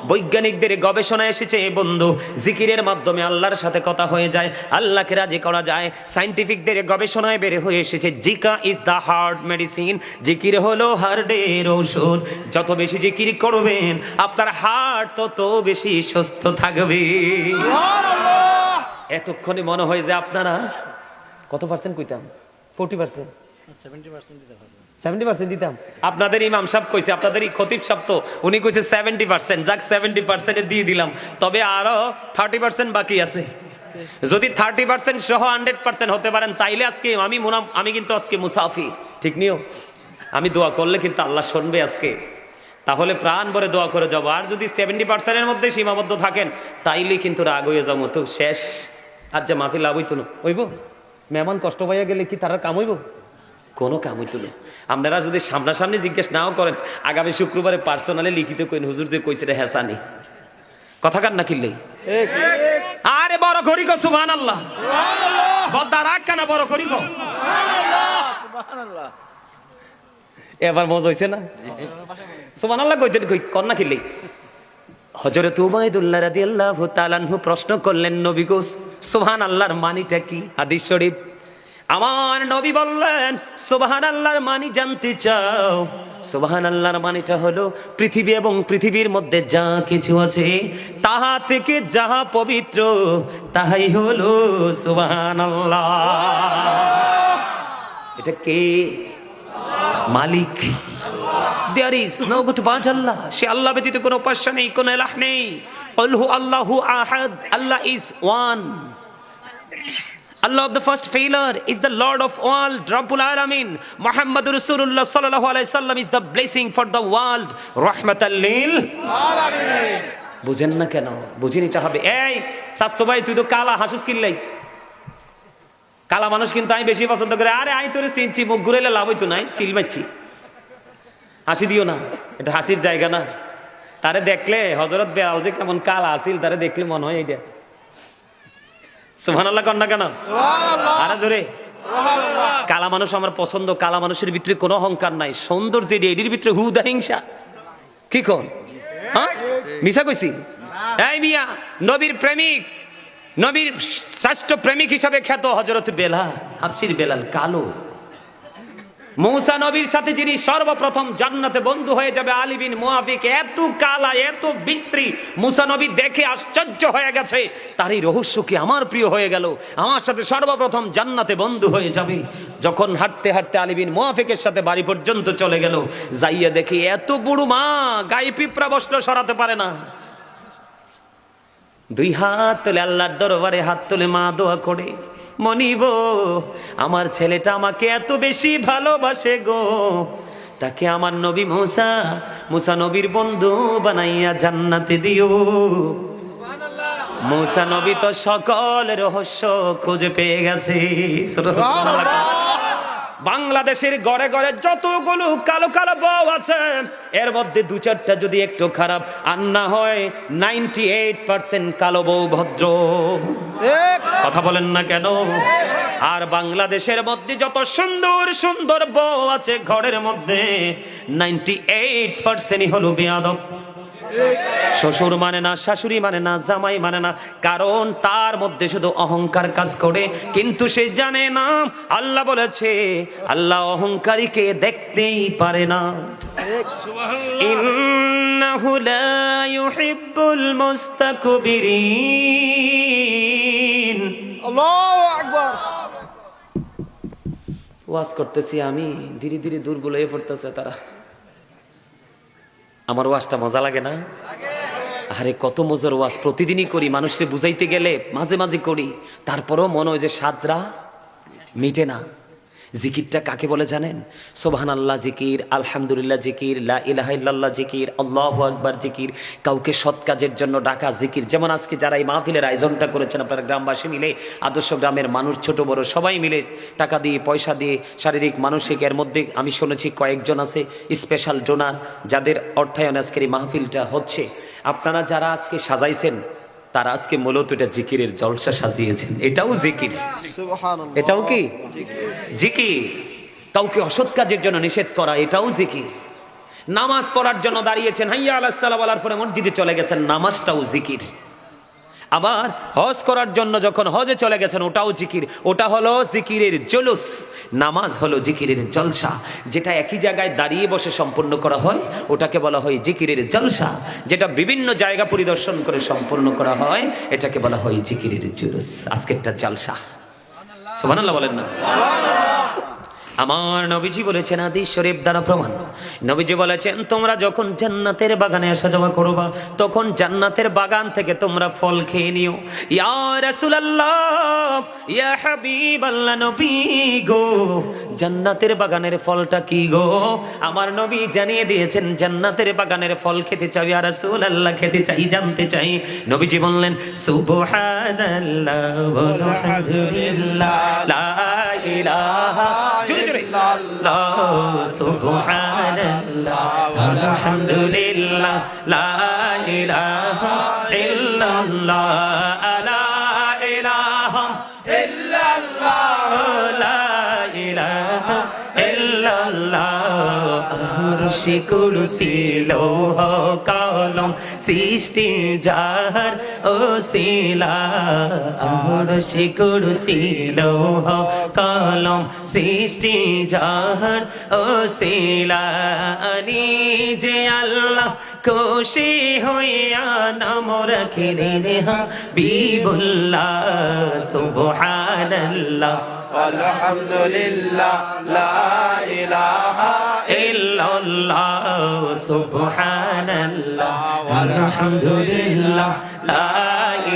বৈজ্ঞানিকদের গবেষণা এসেছে বন্ধু, জিকিরের মাধ্যমে আল্লাহর সাথে কথা হয়ে যায়, আল্লাহকে রাজি করা যায়। সায়েন্টিফিকদের গবেষণায় বের হয়ে এসেছে, Zika is the heart medicine, জিকির হলো হার্টের ঔষধ। যত বেশি জিকির করবেন আপনার হার্ট তত বেশি সুস্থ থাকবে। এতক্ষণে মনে হয় যে আপনারা কত পার্সেন্ট কইতাম? 40%, 70% দিতাম। আপনাদের ইমাম সাহেব কইছে, আপনাদের খতিব সাহেব তো উনি কইছে 70%। যাক 70% দিয়ে দিলাম, তবে আরো 30% বাকি আছে। যদি 30% সহ 100% হতে পারেন তাইলে আজকে আমি কিন্তু আজকে মুসাফির, ঠিক নিও। আমি দোয়া করলে কিন্তু আল্লাহ শুনবে আজকে, তাহলে প্রাণ ভরে দোয়া করে যাবো। আর যদি 70%-এর মধ্যে সীমাবদ্ধ থাকেন তাইলে কিন্তু রাগ হয়ে যাবো, তো শেষ। আর যে মাফি লাভ হইতো না, হইব? মেহমান কষ্ট পাইয়া গেলে কি তারা কাম হইব? কোনো কাম হইতো না। আপনারা যদি সামনাসামনি জিজ্ঞেস নাও করেন, আগামী শুক্রবারে পার্সোনালি লিখিত কইন, হুজুর যে কইছে হেসানি কথা কান না কিনলেই। আরে বড় করি গো সুবহানাল্লাহ, বদ্দা রাগ কেন বড় করি গো সুবহানাল্লাহ। এবার মজা হইছে না? সুবহানাল্লাহ কইতেন কই কন্যা কিনলেই। হযরত উবাইদুল্লাহ রাদিয়াল্লাহু তাআলা আনহু প্রশ্ন করলেন, নবী গো সুবহানাল্লাহর মানিটা কি? হাদিস শরীফ। আমার নবী বললেন, সুবহানাল্লাহর মানি জানতে চাও? সুবহানাল্লাহর মানিটা হলো পৃথিবী এবং পৃথিবীর মধ্যে যা কিছু আছে তাহা থেকে যাহা পবিত্র তাহাই হলো সুবহানাল্লাহ। এটা কে? মালিক। There is no but Allah. সে আল্লাহ ব্যতীত কোনো উপাস্য নেই, কোনো ইলাহ নেই। কুল হু আল্লাহু আহাদ, Allah is one. Allah of the first pillar is the Lord of all, Rabbul Alamin. Muhammadur Rasulullah sallallahu alaihi wasallam is the blessing for the world, rahmatan lil alamin. বুঝেন না কেন? বুঝে নিতে হবে। এই স্বাস্থ্য ভাই, তুই তো কালা হাসুস কিনলাই। কালা মানুষ কিন্তু আমি বেশি পছন্দ করে। আরে আই তোরে চিনছি, মুখ ঘুরাইলে লাভ হইতো নাই, সিল মারছি। হাসি দিও না, এটা হাসির জায়গা না। তারে দেখলে হযরত বেলাল যে কেমন কালা আসিল, তারে দেখলে মনে হয় এইটা। সুবহানাল্লাহ কন না কেন? আরে জোরে। কালা মানুষ আমার পছন্দ। কালা মানুষের ভিতরে কোনো অহংকার নাই, সৌন্দর্য এটির ভিতরে হুদা হিংসা। কি কন? হ্যাঁ মিছা কইছি? এই মিয়া, নবীর প্রেমিক, নবীর শ্রেষ্ঠ প্রেমিক হিসাবে খ্যাত হযরত বেলাল, হাবশীর বেলাল কালো। মূসা নবীর সাথে যিনি সর্বপ্রথম জান্নাতে বন্ধু হয়ে যাবে, আলী বিন মুআফিক, এত কালা এত বিশ্রী, মূসা নবী দেখে আশ্চর্য হয়ে গেছে, তার এই রহস্য কি আমার প্রিয় হয়ে গেল, আমার সাথে সর্বপ্রথম জান্নাতে বন্ধু হয়ে যাবে। যখন হাঁটতে হাঁটতে আলী বিন মুআফিকের সাথে বাড়ি পর্যন্ত চলে গেল, যাইয়া দেখি এত বুড়ো মা, গায়ে পিঁপড়া বসলেও সরাতে পারে না। দুই হাত তুলে আল্লাহর দরবারে হাত তুলে মা দোয়া করে, মনিব আমার ছেলেটা আমাকে এত বেশি ভালোবাসে গো, তাকে আমার নবী মুসা নবীর বন্ধু বানাইয়া জান্নাতে দিও। মুসা নবী তো সকল রহস্য খুঁজে পেয়ে গেছে। বাংলাদেশের ঘরে ঘরে যতগুলো কালো কালো বউ আছে, এর মধ্যে দু চারটা যদি একটু খারাপ আর না হয় 98% কালো বউ ভদ্র। কথা বলেন না কেন? আর বাংলাদেশের মধ্যে যত সুন্দর সুন্দর বউ আছে ঘরের মধ্যে 98%ই হলো বেয়াদব। শ্বশুর মানে না, শাশুড়ি মানে না, জামাই মানে না, কারণ তার মধ্যে শুধু অহংকার কাজ করে, কিন্তু সে জানে না আল্লাহ বলেছে আল্লাহ অহংকারীকে দেখতেই পারে না। ইন্নাহু লা ইউহিব্বুল মুস্তাকবিরিন। আল্লাহু আকবার। ওয়াজ করতেছি আমি, ধীরে ধীরে দুর্বল হয়ে পড়তেছে তারা। আমার ওয়াজটা মজা লাগে না? আরে কত মজার ওয়াজ, প্রতিদিনই করি, মানুষকে বুঝাইতে গেলে মাঝে মাঝে করি, তারপরেও মনে হয় যে সাদরা মিটে না। জিকিরটা কাকে বলে জানেন? সুবহানাল্লাহ জিকির, আলহামদুলিল্লাহ জিকির, লা ইলাহা ইল্লাল্লাহ জিকির, আল্লাহু আকবার জিকির, কাউকে সৎ কাজের জন্য ডাকা জিকির। যেমন আজকে যারা এই মাহফিলের আয়োজনটা করেছেন, আপনারা গ্রামবাসী মিলে, আদর্শ গ্রামের মানুষ ছোট বড় সবাই মিলে টাকা দিয়ে, পয়সা দিয়ে, শারীরিক মানসিক, এর মধ্যে আমি শুনেছি কয়েকজন আছে স্পেশাল ডোনার, যাদের অর্থায়নে আজকের এই মাহফিলটা হচ্ছে। আপনারা যারা আজকে সাজাইছেন তারা আজকে মূলত এটা জিকিরের জলসা সাজিয়েছেন, এটাও জিকির। সুবহানাল্লাহ। এটাও কি জিকির? কাউকে অসৎ কাজের জন্য নিষেধ করা, এটাও জিকির। নামাজ পড়ার জন্য দাঁড়িয়েছেন, হাইয়া আলাস সালাহ বলার পরে মসজিদে চলে গেছেন, নামাজটাও জিকির। আবার হজ করার জন্য যখন হজে চলে গেছেন, ওটাও জিকির। ওটা হলো জিকিরের জুলুস, নামাজ হলো জিকিরের জলসা। যেটা একই জায়গায় দাঁড়িয়ে বসে সম্পূর্ণ করা হয় ওটাকে বলা হয় জিকিরের জলসা, যেটা বিভিন্ন জায়গা পরিদর্শন করে সম্পূর্ণ করা হয় এটাকে বলা হয় জিকিরের জুলুস। আজকেরটা জলসা। সুবহানাল্লাহ বলেন না? আমার নবীজি বলেছেন, হাদিস শরীফ দ্বারা প্রমাণ, নবীজি বলেছেন তোমরা যখন জান্নাতের বাগানে আসা যাওয়া করবা, তখন জান্নাতের বাগান থেকে তোমরা ফল খেয়ে নিও। ইয়া রাসূলুল্লাহ, ইয়া হাবিবাল্লাহ, নবী গো, জান্নাতের বাগানের ফলটা কি গো? আমার নবী জানিয়ে দিয়েছেন, জান্নাতের বাগানের ফল খেতে চাই। ইয়া রাসূলুল্লাহ, খেতে চাই, জানতে চাই। নবীজি বললেন সুবহানাল্লাহ ওয়ালহামদুলিল্লাহ লা ইলাহা ইল্লাল্লাহ সুবহানাল্লাহ আলহামদুলিল্লাহ লা ইলাহা ইল্লাল্লাহ লা ইলাহা ইল্লাল্লাহ লা ইলাহা ইল্লাল্লাহ। আরশে কুরসি লৌহ কলম সৃষ্টি যাহার ওসিলা, আরশে কুরসি লৌহ কলম সৃষ্টি যাহার ওসিলা। আনি যে আল্লাহ খুশি হইয়া নাম রাখিলেন হাবিবুল্লাহ। সুবহানাল্লাহ আলহামদুলিল্লাহ লা ইলাহা ইল্লাল্লাহ সুবহানাল্লাহ আলহামদুলিল্লাহ লা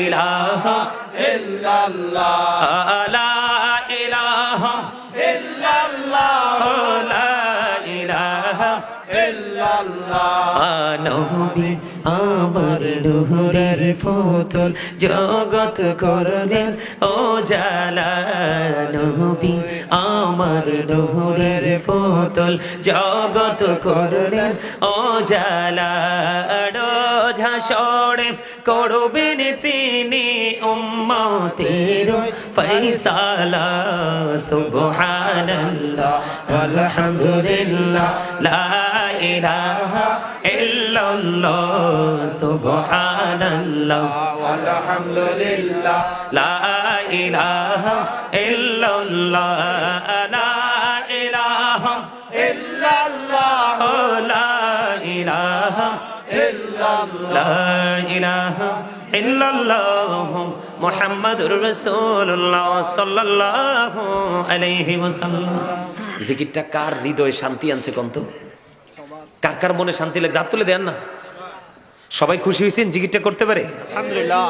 ইলাহা ইল্লাল্লাহ লা ইলাহা ইল্লাল্লাহ লা ইলাহা ইল্লাল্লাহ। নবী আমার নূরের পুতুল জগৎ করলেন ও জালা। নবী আমার নূরের পুতুল জগৎ করলেন ও জালা। রোজ হাসরে করবেন তিনি উম্মতের ফয়সালা। সুবহানাল্লাহ আলহামদুলিল্লাহ লা ইলাহা ইল্লাল্লাহ সুবহানাল্লাহ আলহামদুলিল্লাহ লা ইলাহা ইল্লাল্লাহ লা ইলাহা লা ইলাহা লা ইলাহা ইল্লাল্লাহ মুহাম্মাদুর রাসূলুল্লাহ সাল্লাল্লাহু আলাইহি ওয়াসাল্লাম। জিকিরটা কার হৃদয়ে শান্তি আনছে কোন তো? কার কার মনে শান্তি লাগে? হাত তুলে দেন না। সবাই খুশি হয়েছেন জিকিরটা করতে পারে? আলহামদুলিল্লাহ।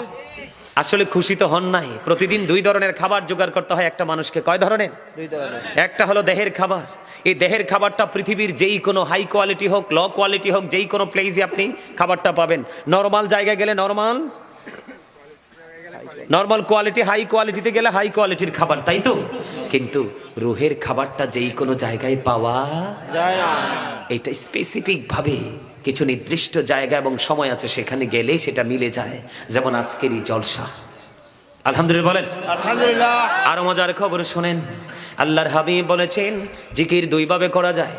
আসলে খুশি তো হন নাই। প্রতিদিন 2 ধরনের খাবার জোগাড় করতে হয় একটা মানুষকে। কয় ধরনের? 2 ধরনের। একটা হলো দেহের খাবার। এই দেহের খাবারটা পৃথিবীর যেই কোনো হাই কোয়ালিটি হোক, লো কোয়ালিটি হোক, যেই কোনো প্লেসে আপনি খাবারটা পাবেন। নরমাল জায়গায় গেলে নরমাল কোয়ালিটি, হাই কোয়ালিটিতে গেলে হাই কোয়ালিটির খাবার, তাই তো? কিন্তু রুহের খাবারটা যেই কোনো জায়গায় পাওয়া যায় না। এটা স্পেসিফিক ভাবে কিছু নির্দিষ্ট জায়গা এবং সময় আছে, সেখানে গেলে সেটা মিলে যায়। যেমন আজকেরই জলসা। আলহামদুলিল্লাহ বলেন। আলহামদুলিল্লাহ। আরো মজার খবর শোনেন, আল্লাহর হাবিব বলেছেন জিকির 2 ভাবে করা যায়।